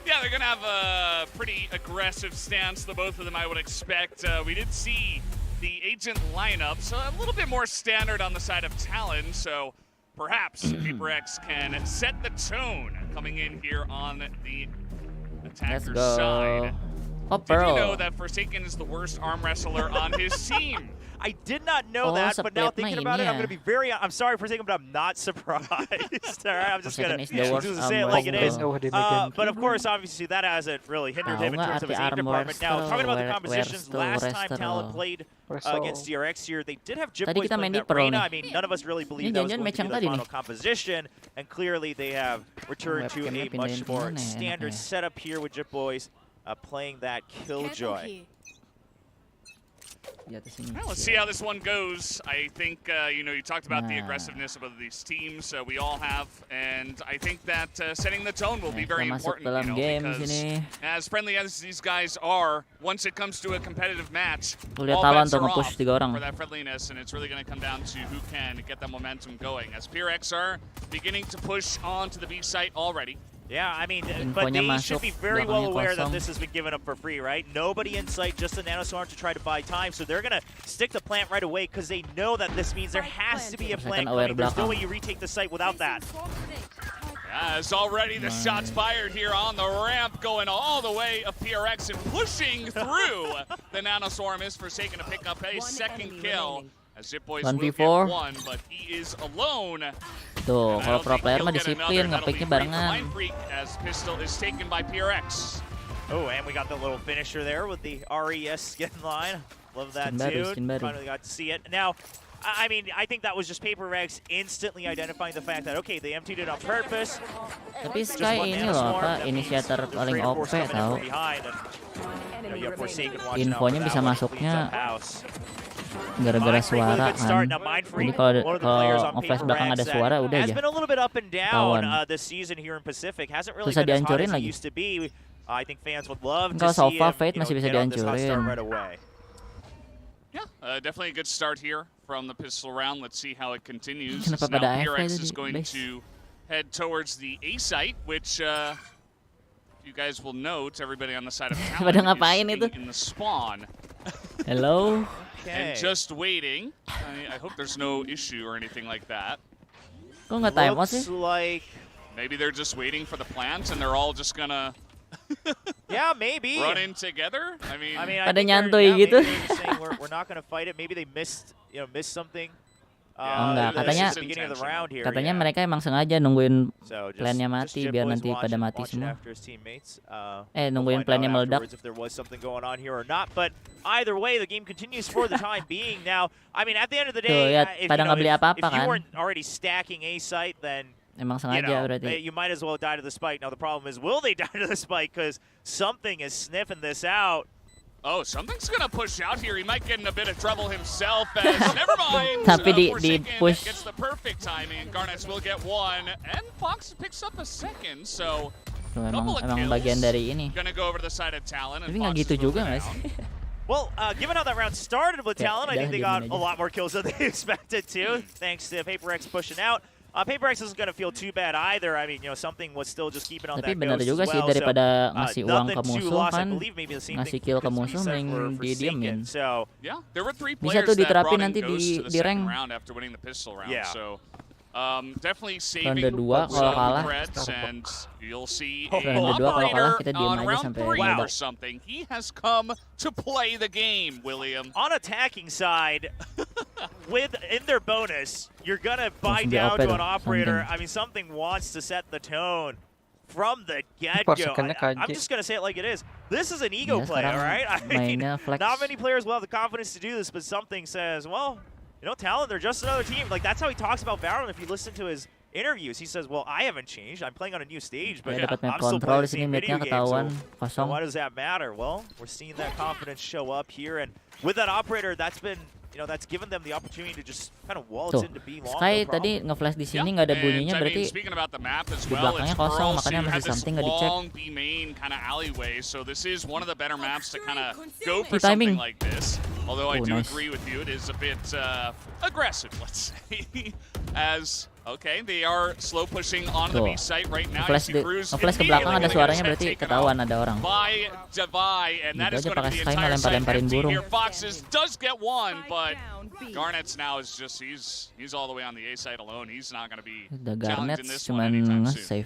Yeah, they're gonna have a pretty aggressive stance. The both of them, I would expect. We did see the agent lineup, so a little bit more standard on the side of Talon. So perhaps PaperX can set the tone coming in here on the Let's attacker's go. side. Oh, Did you Pearl. know that Forsaken is the worst arm wrestler on his team? I did not know that, but now thinking about it, I'm going to be I'm sorry for saying it, but I'm not surprised. All right, I'm just going to say it like it is. But of course, obviously, that hasn't really hindered him in terms of his aim department. Now, talking about the compositions, last time Talon played against DRX here, they did have Jip Boys playing that Reyna. I mean, none of us really believed that was going to be the final composition, and clearly they have returned to a much more standard setup here with Jip Boys playing that Killjoy. Well, let's see how this one goes. I think, you know, you talked about the aggressiveness of both of these teams, we all have, and I think that setting the tone will be very important, you know, because as friendly as these guys are, once it comes to a competitive match, all bets are off for that friendliness, and it's really going to come down to who can get that momentum going, as PRX are beginning to push onto the B site already. Yeah, I mean, but they should be very well aware that this has been given up for free, right? Nobody in sight, just a nanoswarm to try to buy time, so they're going to stick to plant right away because they know that this means there has to be a plant coming. There's no way you retake the site without that. As already the shots fired here on the ramp, going all the way of PRX and pushing through. The nanoswarm is forsaken to pick up a second kill. As Zip Boys will get one, but he is alone. Tuh, kalau pro player mah disiplin, nge-picknya barengan. As pistol is taken by PRX. Oh, and we got the little finisher there with the RES skin line. Love that too. Finally got to see it. Now, I mean, I think that was just PRX instantly identifying the fact that, okay, they emptied it on purpose. Tapi Sky ini loh, apa, inisiator paling OP tau. Infonya bisa masuknya gara-gara suara kan. Jadi kalau nge-flash belakang ada suara udah aja ketahuan. Susah dihancurin lagi. Kalau Sofa Fate masih bisa dihancurin. Yeah, definitely a good start here from the pistol round. Let's see how it continues. Kenapa Now pada PRX is going to head towards the A site, which you guys will note, everybody on the side of Talon is in the spawn. Hello. And just waiting. I hope there's no issue or anything like that. Kok nggak time sih? Like maybe they're just waiting for the plant and they're all just gonna yeah, maybe run in together. I mean pada nyantuy gitu. We're not gonna fight it. Maybe they missed something. Enggak, katanya mereka emang sengaja nungguin plannya mati biar nanti pada mati semua. Nungguin plannya meledak. But either way, the game continues for the time being. Now, I mean, at the end of the Tuh, day, ya, pada nggak beli apa-apa if you kan? weren't already stacking A site, then emang sengaja berarti. You might as well die to the spike. Now the problem is, will they die to the spike? Because something is sniffing this out. Oh, something's gonna push out here. He might get in a bit of trouble himself. As never mind. Tapi di push. Gets the perfect timing. Garnets will get one, and Fox picks up a second. So emang bagian dari ini. Gonna go over to the side of Talon. Tapi nggak gitu juga nggak sih? Well, given how that round started with Talon, I think they got a lot more kills than they expected to, thanks to PRX pushing out. PRX isn't going to feel too bad either. I mean, something was still just keeping on that benar ghost juga as sih well. daripada ngasih uang ke musuh loss, kan, ngasih kill ke musuh mending didiemin. So, yeah, there were 3 bisa players tuh that diterapin brought in nanti Ghost to the di rank. second round after winning the pistol round. Yeah. So, definitely saving Ronde 2 kalau kalah. and you'll see Ronde 2 kalau kalah kita diem on aja round sampai 3 meledak. or something. He has come to play the game, William. On attacking side, in their bonus, you're going to buy down to an operator. I mean, something wants to set the tone from the get-go. I'm just going to say it like it is. This is an ego play, all right? I mean, not many players will have the confidence to do this, but something says, well, Talon, they're just another team. Like, that's how he talks about Valorant. If you listen to his interviews, he says, well, I haven't changed. I'm playing on a new stage, but I'm still playing the same video game, so why does that matter? Well, we're seeing that confidence show up here, and with that operator, that's been, that's given them the opportunity to just kind of waltz into B long. Sky tadi nge-flash di sini nggak ada bunyinya, berarti di belakangnya kosong, makanya masih something nggak dicek. Kind of alleyway, so this is one of the better maps to kind of go for something like this. Although I do agree with you, it is a bit aggressive, let's say, as okay, they are slow pushing on the B site right now. Nge-flash ke belakang ada suaranya, berarti ketahuan ada orang. By Devi, and that is going to be the entire side empty here. Foxes does get one, but Garnets now is just he's all the way on the A side alone. He's not going to be challenged in this one anytime soon.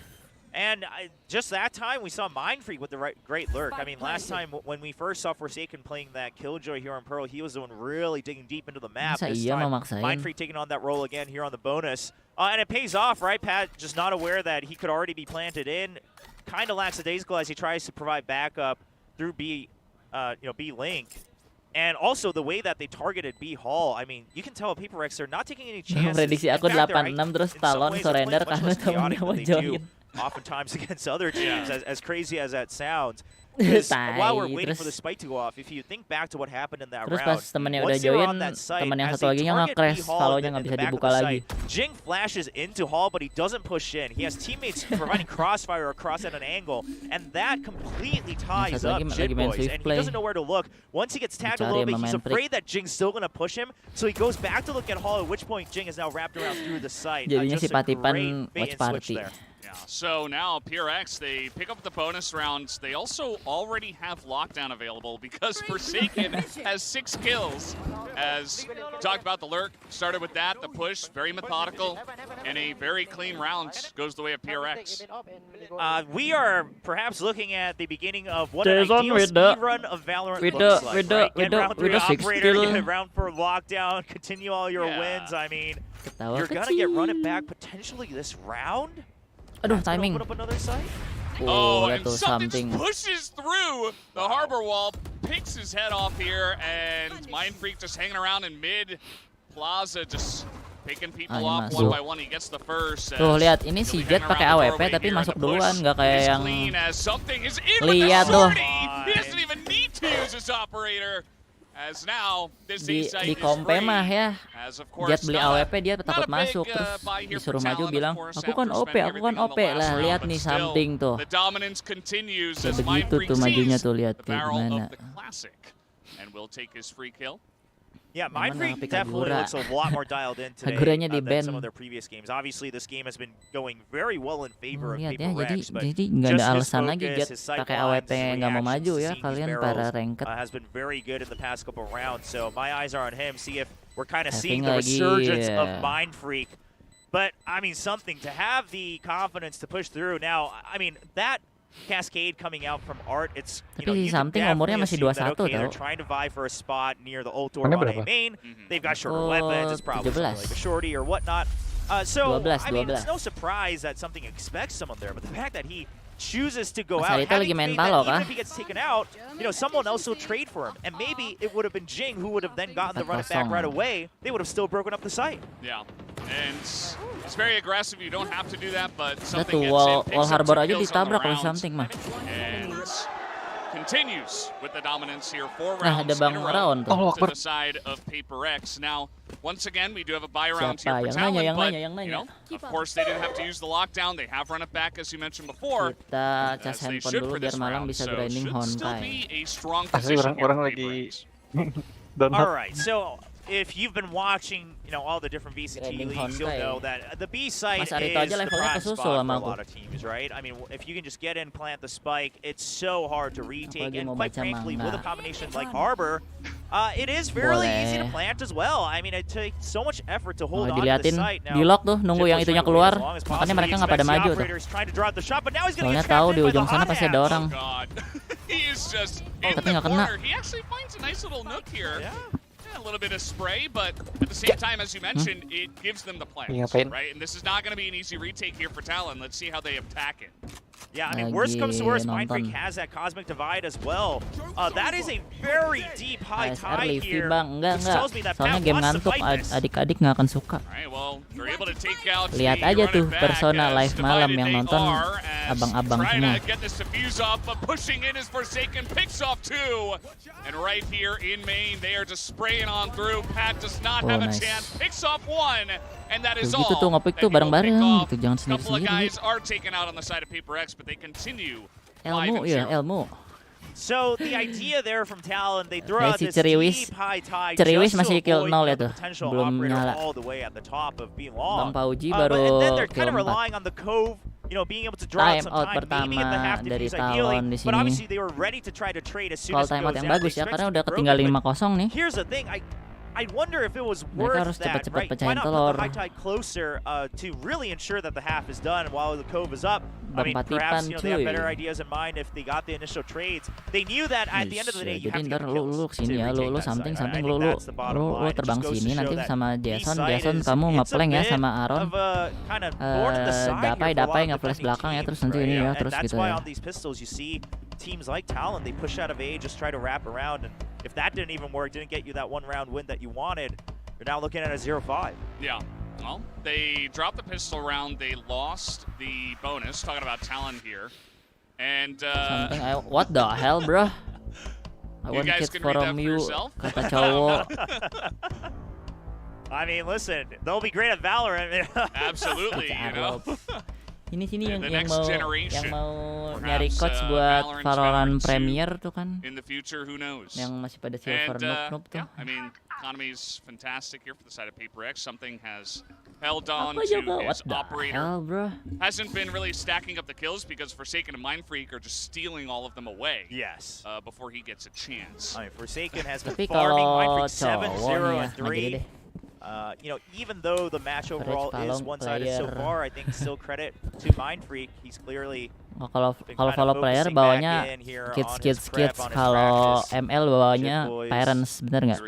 And just that time, we saw Mindfreak with the great lurk. I mean, last time when we first saw Forsaken playing that Killjoy here on Pearl, he was the one really digging deep into the map. This time, Mindfreak taking on that role again here on the bonus. And it pays off, right? Pat just not aware that he could already be planted in. Kind of lackadaisical as he tries to provide backup through B Link. And also the way that they targeted B Hall, I mean, you can tell PaperX they're not taking any chances. Prediksi aku 86 terus Talon surrender karena temennya mau join. Oftentimes against other teams, as crazy as that sounds. Because while we're waiting for the spike to go off, if you think back to what happened in that terus round, pas temennya udah join, temen yang satu lagi nge-crash, Kalonya nggak bisa dibuka lagi. Jing flashes into Hall, but he doesn't push in. He has teammates providing crossfire across at an angle, and that completely ties up Jin Boys, and he doesn't know where to look. Once he gets tagged a little bit, he's afraid that Jing's still going to push him, so he goes back to look at Hall, at which point Jing is now wrapped around through the site. Jadinya si Just a Patipan great bait watch and switch party. there. Yeah, so now PRX, they pick up the bonus rounds. They also already have lockdown available because Forsaken has 6 kills. As talked about, the lurk started with that, the push, very methodical, and a very clean round goes the way of PRX. We are perhaps looking at the beginning of what an ideal speedrun of Valorant looks like, right? Get round 3 operator, get round 4 lockdown, continue all your wins. I mean, you're going to get run it back potentially this round? Aduh, timing. Oh, and something pushes through the harbor wall, picks his head off here, and Mindfreak just hanging around in mid plaza, just picking people off one by one. He gets the first. Tuh lihat, ini si Jet pakai AWP tapi masuk duluan, nggak kayak yang lihat tuh. He doesn't even need to use his operator. As now, this di kompe mah ya, Jet beli AWP dia takut masuk, terus disuruh maju bilang, aku kan OP lah, lihat nih something tuh. Kayak begitu tuh majunya tuh, lihat kayak gimana. Yeah, Mindfreak definitely looks a lot more dialed in today than some of their previous games. Obviously, this game has been going very well in favor of PaperX, but jadi nggak ada alasan lagi Jet pakai AWP nggak mau maju ya, kalian para ranked. Has been very good in the past couple rounds, so my eyes are on him. See if we're kind of seeing the resurgence of Mindfreak. But I mean, something to have the confidence to push through. Now, I mean that cascade coming out from Art, it's tapi something umurnya masih 21 tau. They're trying to vie for a spot near the ult door on A main. They've got shorter weapons. It's probably like a shorty or whatnot. So 12. I mean, it's no surprise that something expects someone there, but the fact that he chooses to go out, lagi main Kalo kah? even if he gets taken out, someone else will trade for him, and maybe it would have been Jing who would have then gotten the run it back right away. They would have still broken up the site. Yeah, and it's very aggressive. You don't have to do that, but something gets in, wall harbor aja ditabrak oleh something mah. And continues with the dominance here. 4 rounds ada Bang Raon tuh. to the side of PaperX. Now, once again, we do have a buy round here for Talon, but of course they didn't have to use the lockdown. They have run it back, as you mentioned before. Kita cas handphone dulu biar malam bisa grinding Honkai. Orang lagi All right, so if you've been watching, all the different VCT leagues, you'll know that the B site is the prime spot for a lot of teams, right? I mean, if you can just get in, plant the spike, it's so hard to retake. And quite frankly, with a combination like Harbor, it is fairly easy to plant as well. I mean, it takes so much effort to hold on to the site. Now, di lock tuh, nunggu yang itunya keluar, makanya mereka nggak pada maju tuh. Soalnya tahu di ujung sana pasti ada orang. Tapi nggak kena. A little bit of spray, but at the same time, as you mentioned, it gives them the plans, right? And this is not going to be an easy retake here for Talon. Let's see how they attack it. Yeah, I mean, worst comes to worst, Mindfreak has that Cosmic Divide as well. That is a very deep high tide here, which tells me that Pat wants to fight this. Adik-adik nggak akan suka. Lihat aja tuh persona live malam yang nonton abang-abang semua. Pushing in is Forsaken, picks off 2, and right here in main, they are just spraying on through. Pat does not have a chance, picks off 1, and that is all. Gitu tuh ngopick tuh bareng-bareng gitu, jangan sendiri-sendiri. Guys are taken out on the side of PaperX, but they continue. Ilmu. So the idea there from Talon, they throw out this deep high tide Ceriwis just to masih kill avoid 0 ya the tuh, potential belum operator nyala. all the way at the top of being long. Bang Pauji And baru then they're kind kill of 4. relying on the Cove, being able to draw out some time, maybe at the half defuse ideally, but obviously they were ready to try to trade as soon as it goes timeout down. yang bagus ya, karena udah ketinggal 5-0 nih. Here's the thing, I wonder if it was Mereka harus worth that, cepat-cepat right? Why pecahin not put telur. the high tide closer to really ensure that the half is done while the cove is up? I mean, perhaps they have better ideas in mind if they got the initial trades. They knew that at the end of the day you have to Jadi get ntar lu kesini ya, lu something lu terbang sini nanti sama Jason kamu ngepleng ya sama Aaron. Dapai ngeflash belakang ya, terus nanti ini ya, terus gitu ya. Teams like Talon, they push out of A, just try to wrap around, and if that didn't even work, didn't get you that one round win that you wanted, you're now looking at a 0-5. Yeah, well, they dropped the pistol round, they lost the bonus, talking about Talon here, and what the hell, bro? I want kids from you, kata cowok. I mean, listen, they'll be great at Valorant. Absolutely, you know. Ini sini yang mau nyari coach buat Valorant Premier tuh kan. In the future, who knows? Yang masih pada silver noob tuh. I mean, economy's fantastic here for the side of PaperX. Something has held on to his operator. Bro? Hasn't been really stacking up the kills because Forsaken and Mindfreak are just stealing all of them away. Yes. Before he gets a chance. I mean, Forsaken has been farming Mindfreak 7-0 and 3. You know, even though the match overall is one-sided so far, I think still credit to Mindfreak. He's clearly kalau player bawanya kids, kalau ML bawanya parents, bener nggak?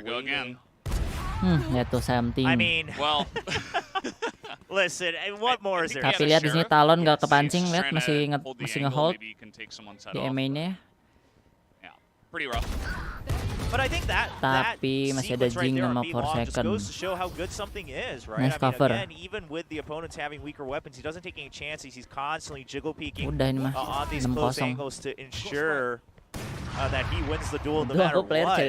Ya tuh something. I mean, well, listen, what more is there? Tapi lihat di sini Talon nggak kepancing, lihat masih nge-hold di MA-nya. Pretty rough. But I think tapi masih ada Jing sama Forsaken. Goes to show how good something is, right? Nice cover. Again, even with the opponents having weaker weapons, he doesn't take any chances. He's constantly jiggle peeking on these close angles to ensure that he wins the duel no matter what.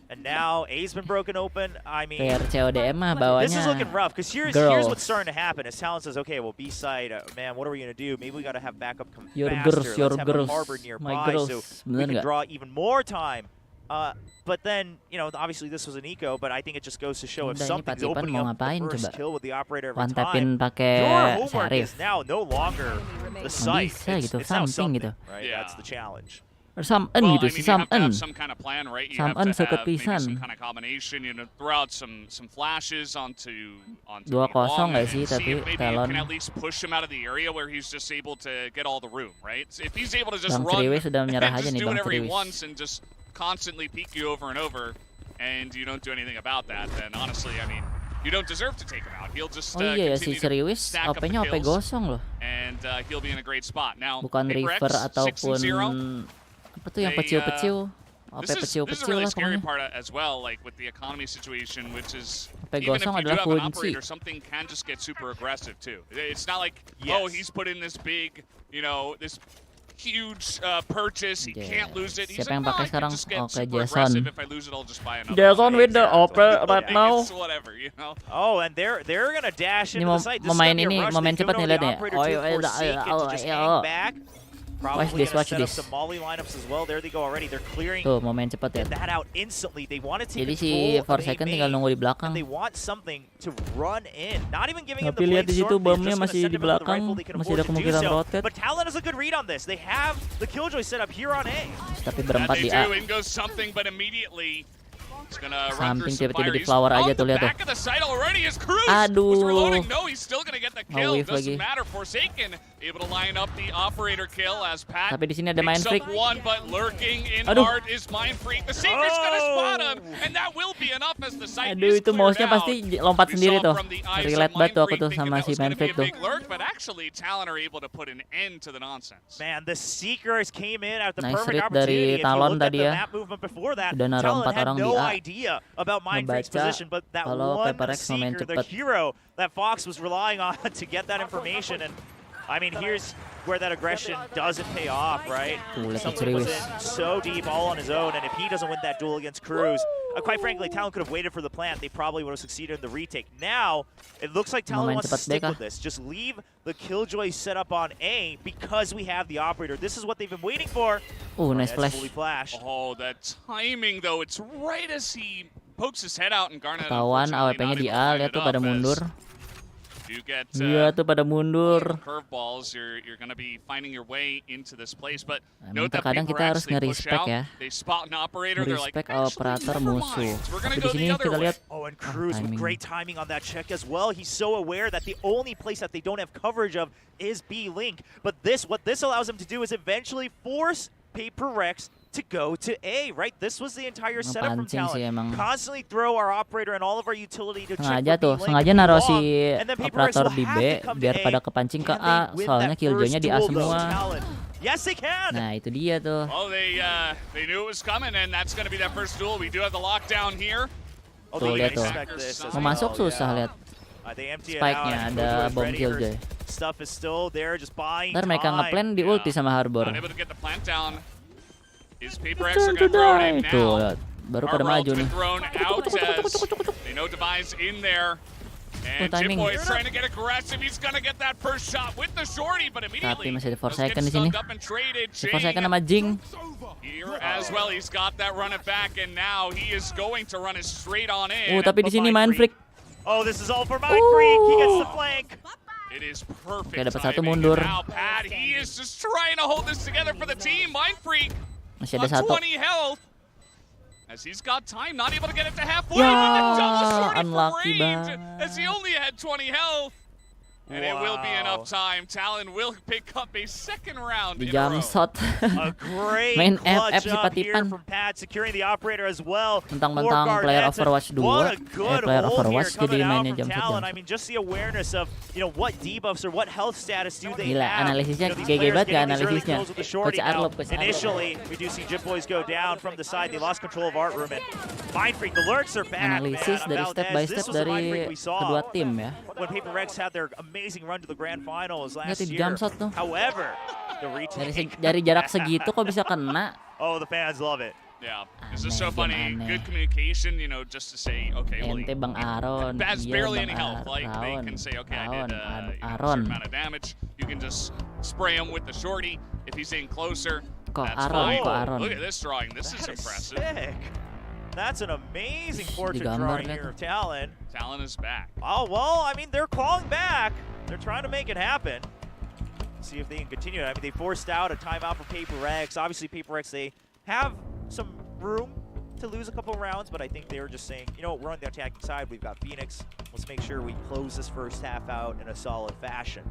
And now A's been broken open. I mean, this is looking rough because here's what's starting to happen. As Talon says, okay, well, B side, man, what are we gonna do? Maybe we gotta have backup come faster. Let's have a harbor nearby so we can draw even more time. But then, you know, obviously this was an eco, but I think it just goes to show if something's opening up the first kill with the operator every time, your homework is now no longer the sight. It's now something, right? That's the challenge. Some you have to have some kind of plan, right? You have to have maybe some kind of combination, you know, throw out some flashes onto 2-0 nggak sih, see tapi if maybe you can at least push him out of the area where he's just able to get all the room, right? So if he's able to just run and just do whatever he wants and just constantly peek you over and over, and you don't do anything about that, then honestly, I mean, you don't deserve to take him out. He'll just continue to stack up the kills, and he'll be in a great spot. Now, bukan river ataupun apa tuh yang pecil-pecil. This is a really scary part as well, like with the economy situation, which is even if you do have an operator, something can just get super aggressive too. It's not like, oh, he's put in this big, you know, this huge purchase, he can't lose it. He's like, no, I can just get super aggressive. If I lose it, I'll just buy another. Jason with the opera right now. Whatever, you know. Oh, and they're gonna dash into the site. This is gonna be a rush. They do know the operator to Forsaken to just hang back. Probably gonna set up some molly lineups as well. There they go already. They're clearing that out instantly. They want to take control of A, and they want something to run in. Not even giving him the blade storm. They're just gonna send him into the rifle. They can afford to do so. But Talon has a good read on this. They have the Killjoy set up here on A. Yeah, they do. In goes something, but immediately it's gonna run through some fire. He's flower aja on tuh, the lihat back of the site already. His Cruz was Aduh. reloading. No, he's still gonna get the kill. Doesn't lagi. matter. Forsaken able to line up the operator kill as Pat Tapi di sini ada picks Mindfreak. up one, but lurking in heart is Mindfreak. The Secret's gonna spot him, and that will be enough as the site Aduh, is itu cleared mouse-nya out. pasti lompat sendiri tuh. Relate banget tuh aku tuh Thinking sama that si was gonna be Mindfreak a tuh. big lurk, but actually Talon are able to put an end to the nonsense. Man, the Seekers came in at the Nice perfect read opportunity. dari Talon If you look at tadi the ya. map movement before that, Udah naruh Talon 4 had orang di no A. idea about Mindfreak's Ngebaca position, but that kalau one PaperX mau main Seeker, the cepet. hero that Fox was relying on to get that information, and I mean, here's where that aggression doesn't pay off, right? Someone was in so deep all on his own, and if he doesn't win that duel against Cruz, quite frankly, Talon could have waited for the plant. They probably would have succeeded in the retake. Now, it looks like Talon wants to stick with this. Just leave the Killjoy set up on A because we have the operator. This is what they've been waiting for. Nice flash. Oh, that timing, though. It's right as he pokes his head out, and Garnet Ketahuan AWP-nya di A, lihat tuh pada mundur. You get Iya tuh pada mundur. curveballs, you're gonna be finding your way into this place, but Emang note that terkadang kita harus nge-respect ya. they spot an operator, they're like, Nge-respect operator musuh. Tapi di sini kita lihat and Cruz with great timing on that check as well. He's so aware that the only place that they don't have coverage of is B Link. But what this allows him to do is eventually force PaperX to go to A, right? This was the entire setup from Talon. Constantly throw our operator and all of our utility to check sengaja tuh, sengaja naruh si operator di B biar pada kepancing ke A, soalnya killjoy-nya di A semua. Yes, they can. Nah, itu dia tuh. Oh, they knew it was coming, and that's going to be that first duel. We do have the lockdown here. Tuh lihat tuh, mau masuk susah lihat. Spike-nya ada bom killjoy. Stuff is still there, just buying Ntar mereka ngeplan di ulti sama Harbor. Unable to get the plant down. Is PaperX are going to throw it in now. Tuh, lihat. Baru pada maju nih. They know Device in there. And Jimboy is trying to get aggressive. He's going to get that first shot with the shorty, but immediately Tapi masih ada 4 second di sini. 4 second sama Jing. Here as well, he's got that run it back, and now he is going to run it straight on in. Tapi di sini main freak. Oh, this is all for Mind Freak. He gets the flank. It is perfect. Oke, dapat satu mundur. Now Pat, he is just trying to hold this together for the team. Mind Freak. Masih ada satu. 20 health. As he's got time, not able to get it to halfway. Unlucky banget. As he only had 20 health. And it will be enough time. Talon will pick up a second round in a row. Jump shot. A great main clutch FF si up here Patipan. from Pat, securing the operator as well. Mentang-mentang player Overwatch 2, player Overwatch jadi mainnya jump shot. I mean, just the awareness of, what debuffs or what health status do they Gila, have. analisisnya GG banget gak analisisnya. Coach Arlop, Initially, we do see Jip Boys go down from the side. They lost control of Art Room, and Mind Freak, the lurks are back. Analisis dari step by step dari kedua tim ya. When PaperX had their amazing run to the grand finals last Lihat year. jump shot tuh. However, the retake. Dari jarak segitu kok bisa kena? Oh, the fans love it. Yeah, this is so funny. Good communication, just to say, okay, well, ente Bang Aaron, has iya barely Bang any health. Like they can say, okay, I did a certain amount of damage. You can just spray him with the shorty if he's in closer. That's fine. Look at this drawing. This is impressive. Sick. That's an amazing portrait drawing here of Talon. Talon is back. Oh, well, I mean, they're calling back. They're trying to make it happen. See if they can continue. I mean, they forced out a timeout for PaperX. Obviously, PaperX, they have some room to lose a couple rounds, but I think they were just saying, we're on the attacking side. We've got Phoenix. Let's make sure we close this first half out in a solid fashion.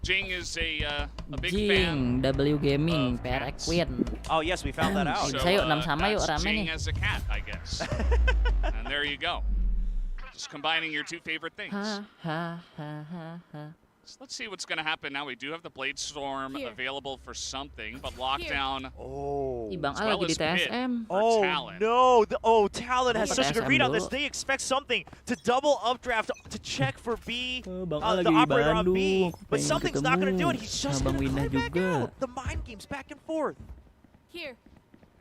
Jing is a big fan. W Gaming, PRX Queen. Oh yes, we found that out. Bisa yuk 6 sama yuk rame nih. Jing as a cat, I guess. And there you go. Just combining your two favorite things. So let's see what's going to happen now. We do have the Blade Storm available for something, but lockdown. Oh, Bang Al lagi di TSM. Oh no! Talon has such a good read on this. They expect something to double updraft to check for B, the operator on B, but something's not going to do it. He's just going to play back out. The mind games back and forth. Here.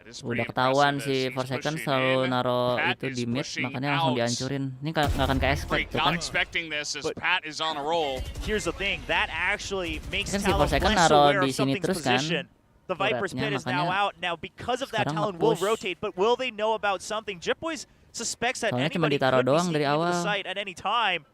Udah ketahuan si Forsaken selalu naro itu di mid, makanya langsung dihancurin. Ini nggak akan ke expect tuh kan. Here's the thing, that actually makes kan si Talon Forsaken less naro aware di of sini something's terus kan. position. The Viper's pit is now out. Now because of that, Talon will rotate, but will they know about something? Jipboys suspects that anybody could be sneaking into the site at any time.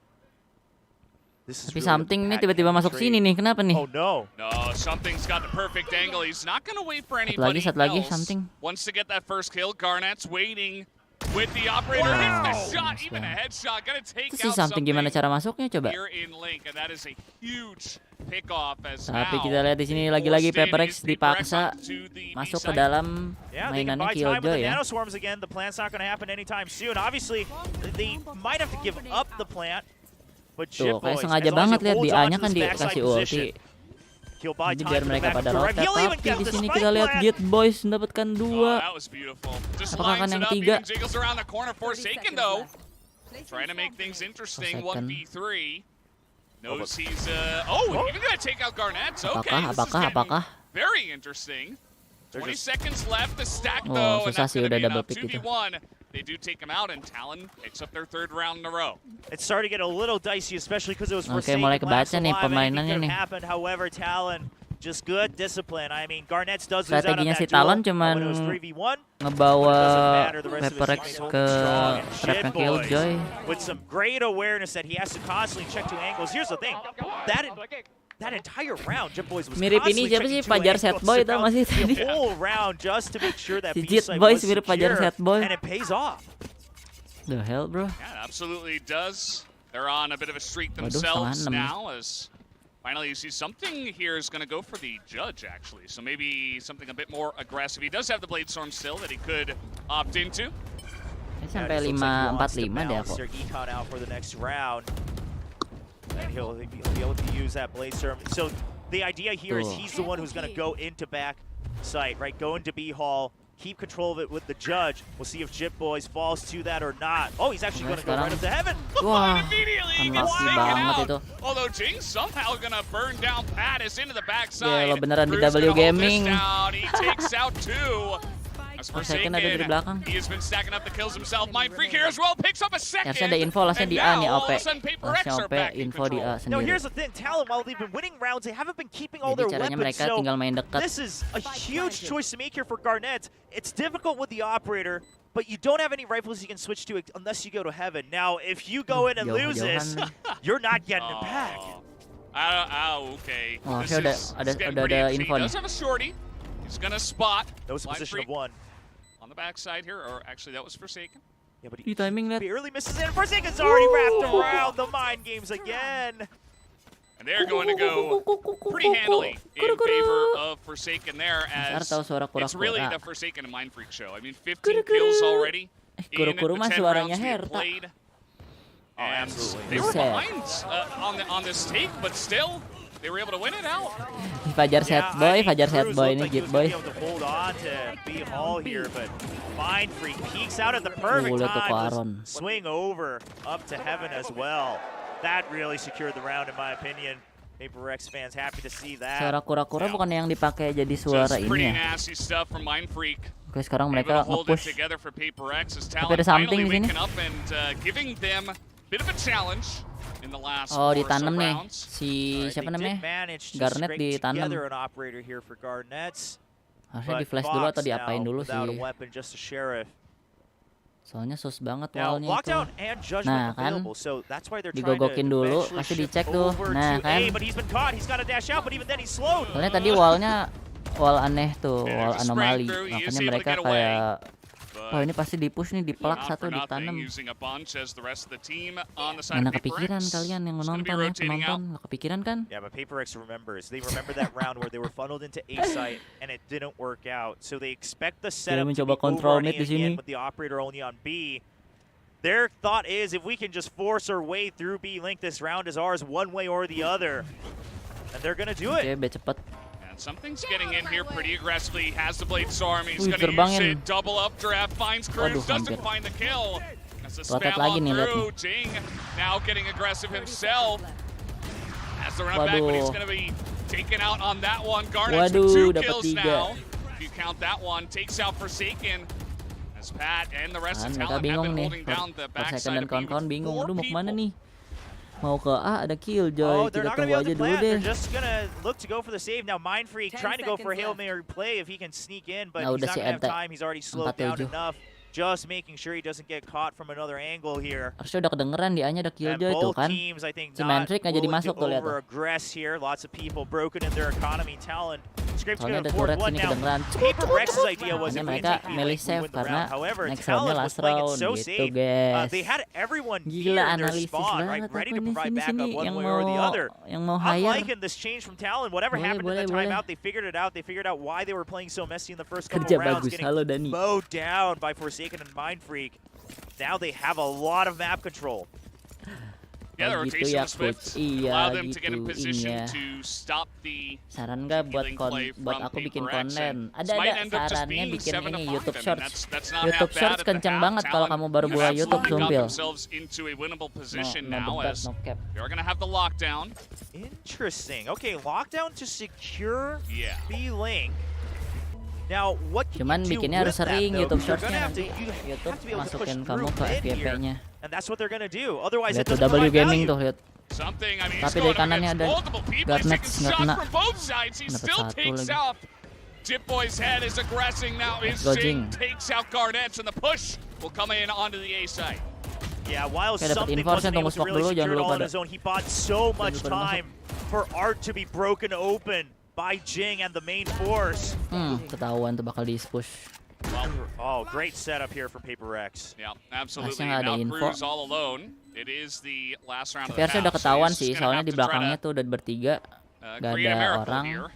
Tapi something nih tiba-tiba masuk sini nih, kenapa nih? Oh no. No, something's got the perfect angle. He's not going to wait for anybody Satu lagi, else. something. Wants to get that first kill. Garnet's waiting with the operator. Hits the shot, even a headshot. Got to take Itu out si something gimana cara masuknya coba? here in Link, and that is a huge pick off as Tapi now. kita lihat di sini lagi-lagi PaperX dipaksa masuk ke dalam mainannya Killjoy ya. Nanoswarms again. The plant's not going to happen anytime soon. Obviously, they might have to give up the plant. Tuh, kayak sengaja banget lihat di A-nya kan dikasih ulti. Jadi biar mereka pada rotate, tapi di sini kita lihat Git Boys mendapatkan 2. Apakah akan yang 3? Trying to make things interesting. Forsaken. 1v3. Knows he's even gonna take out Garnet. Okay, Apakah? Very interesting. 20 seconds left to stack Oh, though, and susah that's sih gonna udah be double enough. pick gitu. 2v1. They do take him out, and Talon picks up their third round in a row. It's starting to get a little dicey, especially because it was Forsaken mulai kebaca nih last alive. permainannya nih. Happened. However, Talon just good discipline. I mean, Garnets does lose out on Strateginya that si Talon duel, cuman when it was 3v1. ngebawa The rest of his PRX teammates ke holding strong, and trapnya Jit Killjoy. Boys with some great awareness that he has to constantly check two angles. Here's the thing, that entire round, Jit Boys was Mirip ini constantly siapa checking sih, two Fajar angles Set Boy tau throughout masih tadi. the whole round just to make sure that Si B Jit side Boys was mirip Fajar secure, Set Boy. and it pays off. The hell, bro? Yeah, it absolutely does. They're on a bit of a streak Waduh, themselves 6-6. now, as finally you see something here is going to go for the judge, actually. So maybe something a bit more aggressive. He does have the Blade Storm still that he could opt into. Sampai 5-4-5 deh aku. Econ out for the next round, and he'll be able to use that Blade Storm. So the idea here is he's the one who's going to go into back site, right? Go into B hall, keep control of it with the judge. We'll see if Jit Boys falls to that or not. Oh, he's actually going to go right up to heaven. Wah, Immediately he gets unlucky taken banget out. itu. Although Jing somehow going to burn down Pattis into the backside. Gila beneran di Crew's W gonna hold this Gaming. down. He takes out 2. As Forsaken ada dari belakang. he has been stacking up the kills himself. Mindfreak here as well picks up a second. Harusnya ada info, harusnya di A nih OP. Harusnya OP info di A No, sendiri. here's the thing, Talon, while they've been winning rounds, they haven't been keeping all Jadi their caranya weapons, mereka so tinggal main dekat. this is a huge choice to make here for Garnet. It's difficult with the operator, but you don't have any rifles you can switch to unless you go to heaven. Now, if you go in and lose this, you're not getting it back. Okay. Oh, This saya is getting pretty ada interesting. info He nih. does have a shorty. He's gonna spot. That was a position of one. On the backside here, or actually that was Forsaken. Yeah, but Di timing lihat. barely misses it. Forsaken's already wrapped around the mind games again. And they're going to go pretty handily in favor of Forsaken there, as tahu suara it's really kura-kura. the Forsaken and Mindfreak show. I mean, 15 kills already in Kuru-kuru mah the 10 suaranya rounds they've Harap. played. And they were Buset. behind on this take, but still, they were able to win it out. Fajar Set Boy, Fajar Set Boy ini Jit Boy. Hold on to B Hall here, but Mindfreak peeks out at the perfect lihat tuh ke time. Aaron. Swing over up to heaven as well. That really secured the round, in my opinion. PaperX fans happy to see that. Suara kura-kura bukan yang dipakai jadi suara Just ini pretty ya. nasty stuff from Mindfreak. Oke, sekarang Able mereka to hold it nge-push. together for PaperX as Tapi Talon ada something finally di sini. waking up and giving them a bit of a challenge in the last Oh, 4 ditanam nih. rounds. Si siapa namanya? Managed to Garnet scrape ditanam. together an operator here for Garnets. Harusnya di But flash dulu Fox atau diapain now dulu without a sih. weapon, just a sheriff. Soalnya sus banget Now, wallnya itu. lockdown and Nah judgment kan, available, so that's why they're trying to digogokin dulu, eventually pasti shift dicek tuh. over Nah to kan, A, but he's been caught. He's got to dash out, but even then he's slowed. soalnya tadi wallnya wall aneh tuh, Yeah, wall there's a anomali. sprang through. He is Makanya able to mereka get away. kayak, But oh ini pasti di-push nih, dipelak not satu, for nothing, ditanam. using a bunch as the rest of the team on the side Mana of kepikiran PaperX. kalian yang It's gonna be menonton ya, rotating out. penonton. Nggak kepikiran kan? Yeah, but PaperX remembers. They remember that round where they were funneled into A site and it didn't work out. So they expect the setup to mencoba be kontrol over on mid A di sini. again with the operator only on B. Their thought is if we can just force our way through B link, this round is ours one way or the other. And they're going to do it. Oke, biar cepet. And something's getting in here pretty aggressively. Has the Blade Storm. He's Wih, going to use terbangin. it. Double up draft. Finds Cruz. Waduh, Doesn't hampir. find the kill. Has to Rotate spam lagi on nih, lihat through. Jing now getting aggressive himself. Has the run back, but he's going to be taken out on that one. Garnet's with 2 dapat kills 3. now. If you count that one. Takes out Forsaken. As Pat and the rest Kan of mereka Talon have bingung been nih. holding down the Forsaken backside dan of B kawan-kawan with bingung. 4 Aduh mau kemana people. nih? Mau ke A ada Killjoy. Oh, they're Kita not going tunggu to be aja able to dulu plan. deh. They're just going to look to go for the save. Now, Mindfreak 10 trying to go for a Hail seconds Mary play if he can sneak in, but Nah, he's udah not si going to have Ente. time. He's already slowed down 4-7. enough. Just making sure he doesn't get caught from another angle here. Harusnya udah kedengeran di A-nya ada And Killjoy tuh both kan. teams, I think, Si not Mindfreak nggak jadi willing masuk to tuh, lihat tuh. over-aggress here. Lots of people broken in their economy. Talent scrapes Soalnya ada together turret 4-1 sini now. kedengeran. PaperX's idea was Hanya if we mereka take B, milih we save win the karena round. However, next Talent roundnya was last playing it round so gitu safe. guys. They had everyone Gila near their analisis spawn, right, banget ready aku to nih provide backup sini one yang way or the mau other. I'm hire. liking this change from Talon. Whatever Boleh, happened in the boleh. timeout, they figured it out. They figured out why they were playing so messy in the first couple Kerja rounds, bagus. getting Halo Dani. mowed down by Forsaken and Mindfreak. Now they have a lot of map control. Yeah, the Oh, gitu rotation ya, was swift. Coach. Iya, Allow them to get in gitu, position iya. to stop the Saran nggak buat healing play buat from aku bikin PaperX, konten? and Ada this might end up just sarannya being bikin 7 to ini 5. YouTube I mean, Shorts. that's not YouTube half bad Shorts at the kencang half. banget kalau Talon kamu baru buka YouTube, absolutely got sumpil. themselves into a winnable position No now debat, as no cap. they're going to have the lockdown. Interesting. Okay, lockdown to secure Yeah. B-Link. Now, what can Cuman you do bikinnya harus with that, sering though? YouTube Because you're Shorts-nya gonna have nanti to- you YouTube have to be able to push masukin through kamu ke mid here, FYP-nya. and that's what they're going to do. Otherwise, Lihat it tuh doesn't W provide Gaming value. tuh, lihat. Something, I mean, he's Tapi going dari kanannya against ada multiple people. He's Garnet, taking nggak shots kena. from both sides. He Dapat still satu takes lagi. off. Dip Boy's head is aggressing now. His Let's go, Jing Jing. takes out Garnets, and the push will come in onto the A side. Yeah, while Oke, dapat something enforce-nya, wasn't able tunggu to smoke really dulu, secure jangan it lupa all on ada. his own, he bought so much lupa ada time for Art to be broken open by Jing and the main force. Ketahuan tuh bakal di-push. Oh, great setup here from PaperX. Yeah, absolutely. Masih nggak ada Now info. Cruz all alone. It is the last round of the Harusnya udah half, so ketahuan he's sih, gonna soalnya have di to try belakangnya to, tuh udah bertiga, gak create a ada miracle orang. here.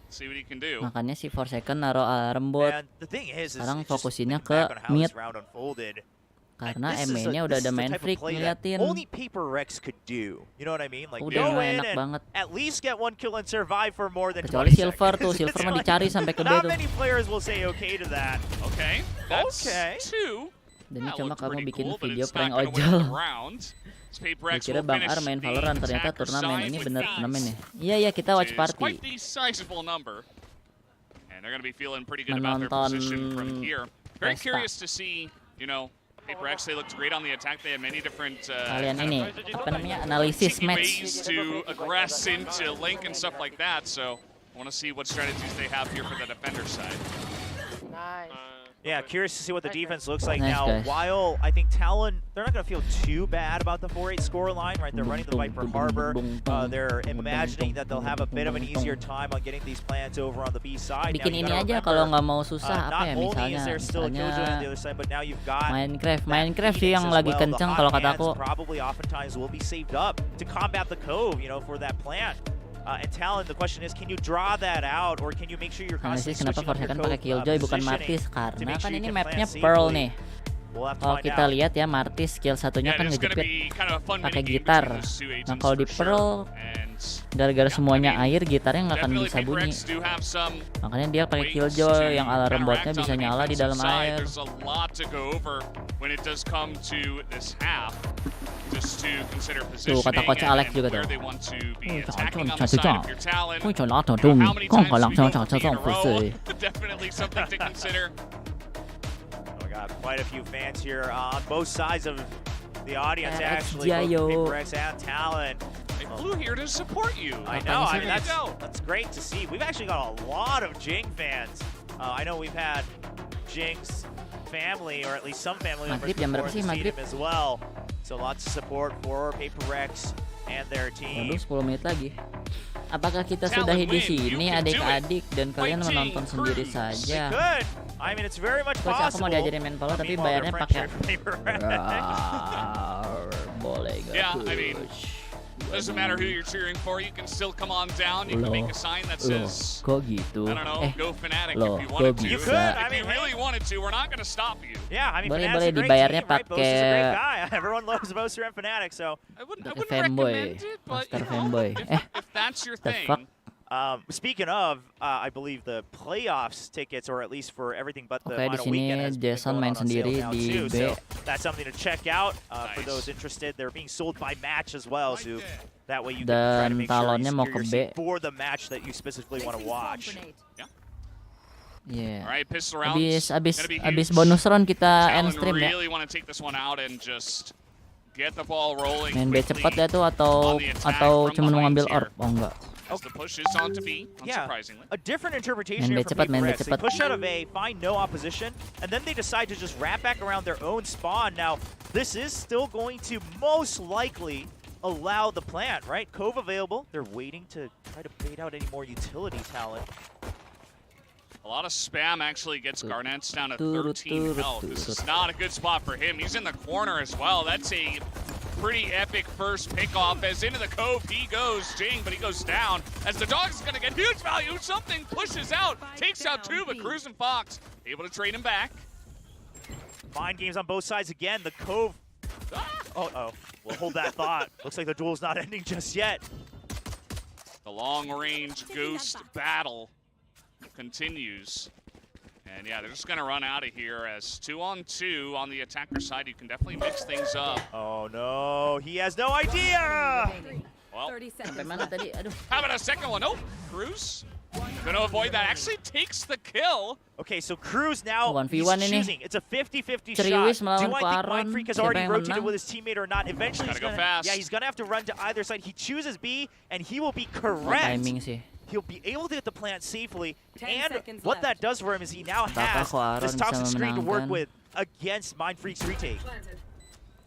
See what he can do. Makanya si 4 second naruh alarm bot. And the thing is Sekarang just fokusinnya think ke back on how mid. this round unfolded. Karena This is MA-nya udah this ada is the main type of freak play that ngeliatin. Only PaperX could do. You know what I mean? Like Udah go nggak in enak and banget. at least get one kill and survive for more than Kecuali 20 Silver seconds. tuh, Silver It's mah like, dicari sampai ke B not tuh. many players will say okay to that. Okay, that's Okay. 2. Dan ini That cuma looked kamu pretty bikin cool, but video it's prank not gonna win ojol. the round. PaperX Dikira will Bang Ar finish main the Valorant, ternyata attacker turnamen side ini with bener these, turnamen ya. Iya iya, kita watch which is quite party. the sizable number. And they're going to be feeling pretty good about their Menonton position from here. Very pesta. curious to see, you know, PaperX, they looked great on the attack. They had many different Kalian kind ini of apa namanya, analisis cheeky match. ways to aggress into Link and stuff like that. So I want to see what strategies they have here for the defender side. Nice. Yeah, curious to see what the defense looks like Nice, now. guys. While I think Talon, they're not going to feel too bad about the 4-8 score line, right? They're running the Viper Harbor. They're imagining that they'll have a bit of an easier time on getting these plants over on the B side. Bikin Now, you ini gotta aja remember, kalau nggak mau susah apa not ya, only is misalnya there still a Killjoy on the other side, but now you've got Minecraft sih yang lagi kenceng kalau kata aku. probably oftentimes will be saved up to combat the cove, you know, for that plant. And Talon, the question is, can you draw that out, or can you make sure you're constantly Analisis kenapa switching up your 4 second pakai cove Killjoy bukan positioning Martis, to karena make kan sure you ini can mapnya plant Pearl safely? nih. We'll have to Kalau find kita out. lihat ya, Martis skill satunya Yeah, kan there's going to ngejepit be kind of a fun pakai mini game gitar. between those two Nah agents kalau di for Pearl, sure. And gara-gara semuanya I mean, air, gitarnya nggak akan definitely bisa bunyi. PaperX do have some Makanya dia pakai ways Killjoy to yang alarm botnya counteract on bisa the nyala di defensive dalam side. air. There's a lot to go over when it does come to this half. Just to consider positioning kata Coach and Alex juga where tuh. they want to be attacking on the Cantik, side of your talent. Kok coba You dong, know, how many kok times kalau do we go cocok for being in a row? sih. Definitely something to consider. We got quite a few fans here on both sides of the audience, PRX actually. Both Jayo. PaperX and Talon. They flew here to support you. I know. I mean, There you go. that's great to see. We've actually got a lot of Jing fans. I know we've had Jing's family, or at least some family members Maghrib jam berapa before sih, in the Maghrib? stadium as well. So lots of support for PaperX and their team. Waduh, 10 menit lagi. Apakah kita Talon sudahi di win. sini You can do adik-adik dan kalian Fighting menonton sendiri Cruz. saja? Good. I mean, it's very much Coach, aku possible. mau diajarin main polo tapi Meanwhile, bayarnya their pakai friendship for PaperX. boleh gak? Yeah, I mean, doesn't matter who you're cheering for. You can still come on down. You can make a sign that says, kok gitu? I don't know, go Fnatic loh, if you wanted kok to. bisa? You could. If you really wanted to, we're not going to stop you. Yeah, I mean, Boleh, Fnatic's boleh a great dibayarnya team, right? Boast is a great pakai- guy. Everyone loves Boaster and Fnatic, so. I wouldn't fanboy, recommend it, but Master you know, fanboy. if that's your the thing. fuck? Speaking of, I believe the playoffs tickets, or at least for everything but the Oke, di final sini weekend, has been Jason going main on sale sendiri now di too. B. So that's something to check out for Nice. those interested. They're being sold by match as well, so that way you can try to Dan make sure you talonnya mau secure ke your seat B. for the match that you specifically want to watch. Yeah. All right, pistol rounds. Abis Gonna be abis huge. bonus round kita Talon end stream ya. really want to take this one out and just get the ball rolling Main B quickly cepat ya tuh on atau the attack from cuma mau behind ngambil here. orb? Oh enggak. As the push is on to B, Yeah, unsurprisingly. a different interpretation Main here B from cepat, main B PaperX. They cepat. push out of A, find no opposition, and then they decide to just wrap back around their own spawn. Now, this is still going to most likely allow the plant, right? Cove available. They're waiting to try to bait out any more utility talent. A lot of spam actually gets Garnets down to 13 health. This is not a good spot for him. He's in the corner as well. That's a pretty epic first pickoff. As into the cove he goes, Jing, but he goes down. As the dog's going to get huge value. Something pushes out, takes out two, but Cruz and Fox able to trade him back. Mind games on both sides again. The cove. Uh-oh. Well, hold that thought. Looks like the duel's not ending just yet. The long-range ghost battle continues. And yeah, they're just going to run out of here as 2-on-2 on the attacker side. You can definitely mix things up. Oh, no. He has no idea. Well, 30 seconds. Sampai mana tadi? Aduh. how about a second one? Oh, Cruz Gonna avoid that. Actually takes the kill. Okay, so Cruz now 1v1 he's ini. choosing. It's a 50-50 Ceriwis shot. Do melawan I think Aaron. Mindfreak has Siapa already yang rotated menang? with his teammate or not? Eventually he's Gotta go gonna, fast. yeah, he's gonna have to run to either side. He chooses B, and he will be Oh, correct. timing sih. He'll be able to get the plant safely, 10 and seconds what that left. does for him is he now Apakah has kok Aaron this bisa toxic screen to work memenangkan? with against Mindfreak's retake.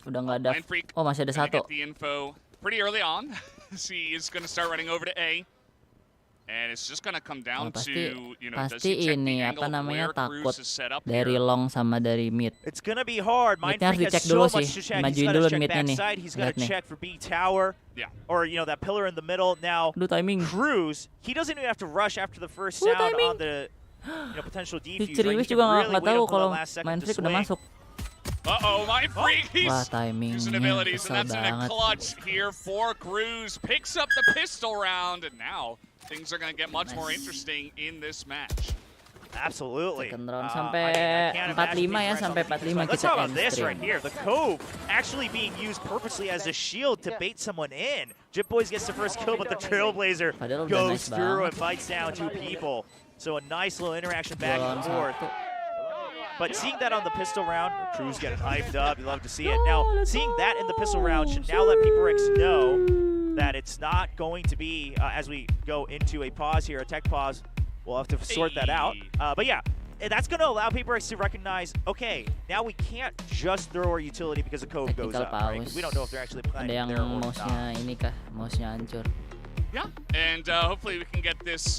Udah nggak ada. Mindfreak Oh, masih ada gonna satu. get the info pretty early on. He is gonna start running over to A. And it's just gonna come down Pasti, to, you know, does pasti he check ini the angle apa of namanya where Cruz takut is set up dari here? long sama dari mid. It's gonna be hard. Midnya harus Mindfreak dicek has dulu so much sih. to check. He's Majuin gotta dulu check midnya nih. backside. He's gotta Lihat nih. check for B tower. Yeah. Or, you know, that pillar in the middle. Now, Aduh timing. Cruz, he doesn't even have to rush after the first Aduh, sound timing. on the potential Si defuse. Ceriwis juga nggak tahu kalau Mindfreak udah masuk. Uh-oh, Mindfreak, Wah, he's timingnya using abilities, and kesel that's in a banget. clutch here for Cruz. Picks up the pistol round, and now things are going to get much more interesting in this match. Absolutely. Second round I sampai can't 45 imagine ya, sampai 45 Let's kita talk about end this stream. right here. The Cove actually being used purposely as a shield to bait someone in. Jip Boys gets the first kill, but the Trailblazer Padahal udah goes nice through banget. and bites down 2 people. So a nice little interaction back and forth. But seeing that on the pistol round, Cruz getting hyped up, you love to see it. Now, seeing that in the pistol round should now let PRX know that it's not going to be, as we go into a pause here, a tech pause, we'll have to sort that out. But yeah, that's going to allow PRX to recognize, okay, now we can't just throw our utility because the code goes Technical up, right? 'Cause pause. we don't know if they're actually Ada playing yang there or mouse-nya not. ini kah? Mouse-nya hancur. Yeah, and hopefully we can get this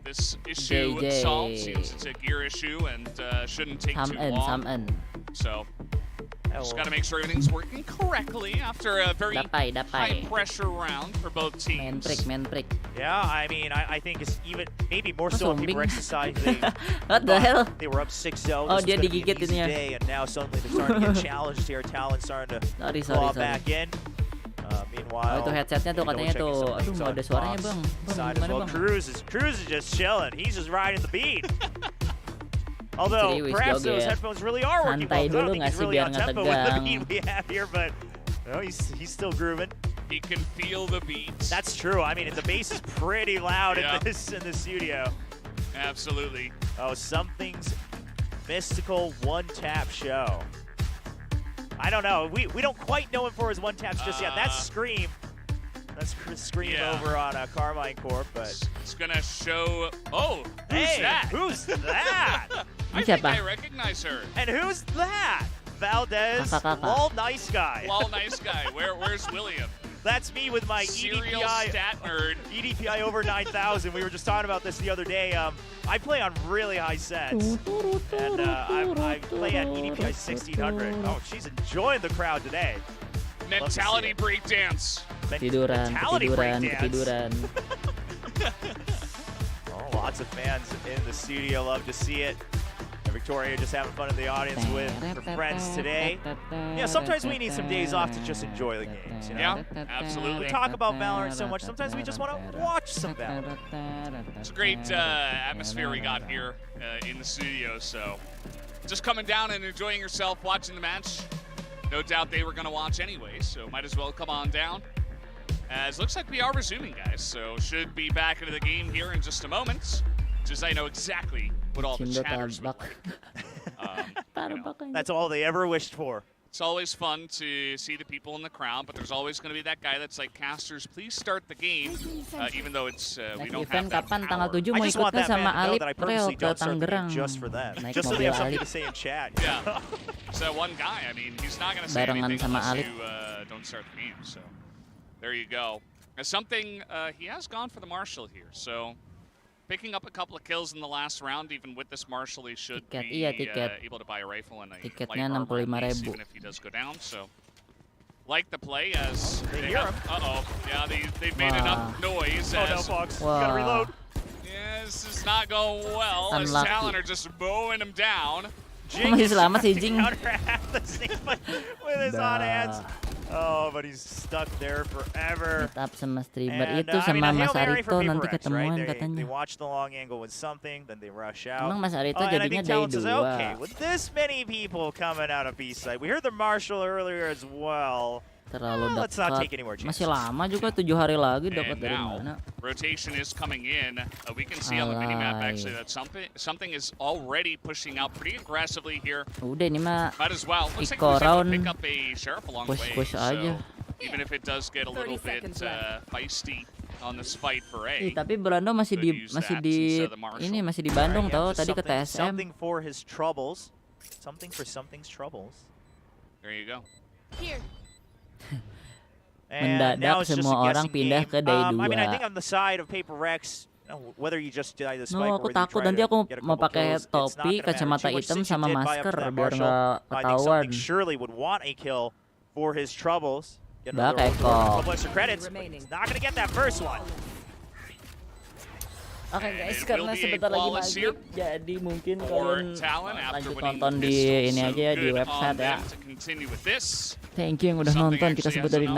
this issue JJ. solved. Seems it's a gear issue and shouldn't take too long. So just got to make sure everything's working correctly after a very high pressure round for both teams. Man prick. Yeah, I mean, I think it's even maybe more so on Zombing. PRX's side. They What the hell? They were up 6-0. Oh, This dia was gonna be digigit an easy ininya. day, and now suddenly they're starting to get challenged here. Talon starting to Sorry. claw back in. Meanwhile, Oh, itu headsetnya tuh katanya tuh, aduh nggak ada suaranya bang. Side Bang, as well. gimana bang? Cruz is just chilling. He's just riding the beat. Although Ceriwis perhaps those joget. headphones really are working well. Santai I don't dulu think nggak he's sih really biar on nggak tempo with the tegang. beat we have here, but no, he's still grooving. He can feel the beats. That's true. I mean, the bass is pretty loud Yeah. in the studio. Absolutely. Oh, something's mystical one-tap show. I don't know. We don't quite know him for his one-taps just yet. That's Scream. That's Scream over on Carmine Corp, but it's gonna show. Oh, who's hey, that? who's that? I think I recognize her. And who's that? Valdez, lol, nice guy. Lol, nice guy. Where's William? That's me with my Serial EDPI stat nerd. EDPI over 9,000. We were just talking about this the other day. I play on really high sets, and I play at EDPI 1600. Oh, she's enjoying the crowd today. Mentality breakdance. Ketiduran. Oh, lots of fans in the studio. Love to see it. And Victoria just having fun in the audience with her friends today. Yeah, sometimes we need some days off to just enjoy the games, you know? Yeah, absolutely. We talk about Valorant so much, sometimes we just want to watch some Valorant. It's a great atmosphere we got here in the studio, so just coming down and enjoying yourself watching the match. No doubt they were going to watch anyway, so might as well come on down. As looks like we are resuming, guys, so should be back into the game here in just a moment. Just I know exactly what all the chatters look like. That's all they ever wished for. It's always fun to see the people in the crowd, but there's always going to be that guy that's like, casters, please start the game, even though it's we don't have that kapan tanggal power. 7 mau ikut ke sama Alip Trail ke Tangerang. Just for them. Naik Just so they mobil have something Alip. to say in chat. Yeah. So one guy, I mean, he's not going to say Barengan anything sama unless Alip. you don't start the game. So there you go. As something, he has gone for the Marshall here. So picking up a couple of kills in the last round, even with this Marshall, he should Tiket, be iya, tiket. able to buy a rifle and a Tiketnya light armor at 65.000. least, even if he does go down. So like the play as They they hear have, uh-oh. Yeah, they've made Wow. enough noise Oh no, as Fox. Wow. Gotta reload. yeah, this is not going well as Unlucky. Talon are just mowing him down. Kok masih selamat sih Jing? Counteract the snake with his on hands. Oh, but he's stuck there forever. Meet up sama streamer And, itu I mean, sama a Hail Mas Mary for Arito nanti PRX, ketemuan right? They katanya. watch the long angle with something, then they rush out. Emang Mas Arito And I jadinya think Talon day says, 2. okay, with this many people coming out of B-side, we heard the Marshall earlier as well. Terlalu let's not dekat. take any more chances. Masih lama juga, 7 hari lagi dapat And dari now, mana? rotation is coming in. We can see on the minimap actually that something is already pushing out pretty aggressively here. Udah ini mah Might as well. Looks like Iko we're able to round pick up a sheriff along the way. push aja. So even if it does get a little bit feisty on this fight for A. Tapi Brando masih di ini masih di Bandung tahu tadi ke TSM. Something for his troubles. Something for something's troubles. There you go. Here. Mendadak semua orang pindah ke Day 2. I mean, I think on the side of Paper Rex, whether you just die the spike No, aku takut nanti aku mau pakai topi, kacamata hitam sama masker biar nggak ketahuan. Surely would want a kill for his troubles. Udah kekok. Credits. Not gonna get that first one. Oke guys, karena sebentar lagi maghrib, jadi mungkin kalian lanjut nonton di ini aja ya, di website ya. Thank you yang udah nonton, kita sebut dari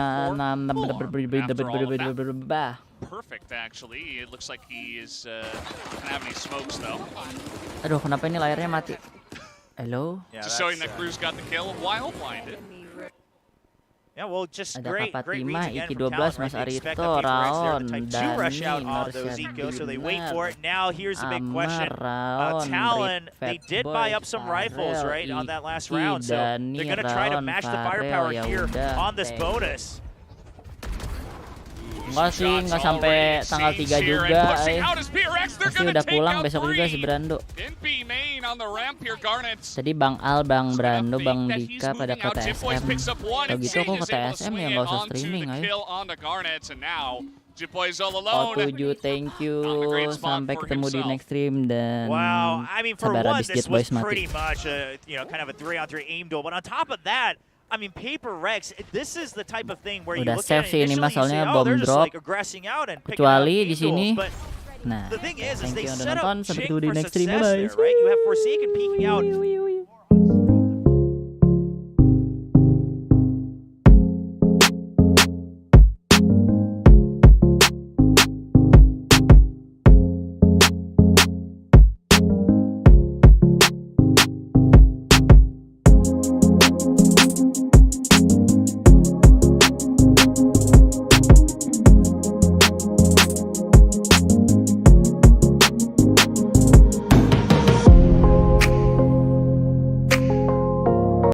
Perfect actually. It looks like he is doesn't have any smokes though. Aduh, kenapa ini layarnya mati? Hello? Just showing that Cruz got the kill while blinded. Yeah, well, just ada great Kapatima, reads again Iki from 12, Talon, Mas right? They expect Arito, that Paper Rex there Raon, to type 2 rush out on Dani, those Eco, so they wait Norsyad for it. Now, here's the big Amar, question. Raon, Talon, they Red did Fat buy Boy, up some rifles, Farel, right, on that last Iki, round, so Dani, they're going to try to Raon, match the Farel, firepower ya here udah, on this bonus. Enggak sih, enggak sampai tanggal 3 juga. Pasti udah pulang besok juga si Brando. Tadi Bang Al, Bang Brando, Bang Dika pada ke TSM. Kalau gitu aku ke TSM ya nggak usah streaming ayo. Oh 7, thank you. Sampai ketemu di next stream dan Wow, I mean, for sabar one, habis this Jet was Boys mati. pretty much a, kind of a 3-on-3 aim duel, but on top of that, I mean, Paper Rex, this is the type of thing where you Udah look at save it sih ini initially, mas, you say, soalnya oh, bom they're just drop. like aggressing out and picking out Kecuali aim di sini. duels, but Nah, the thing is thank they you udah set nonton. up Sampai Jing ketemu di for next stream, success bye. there, right? You have Forsaken peeking out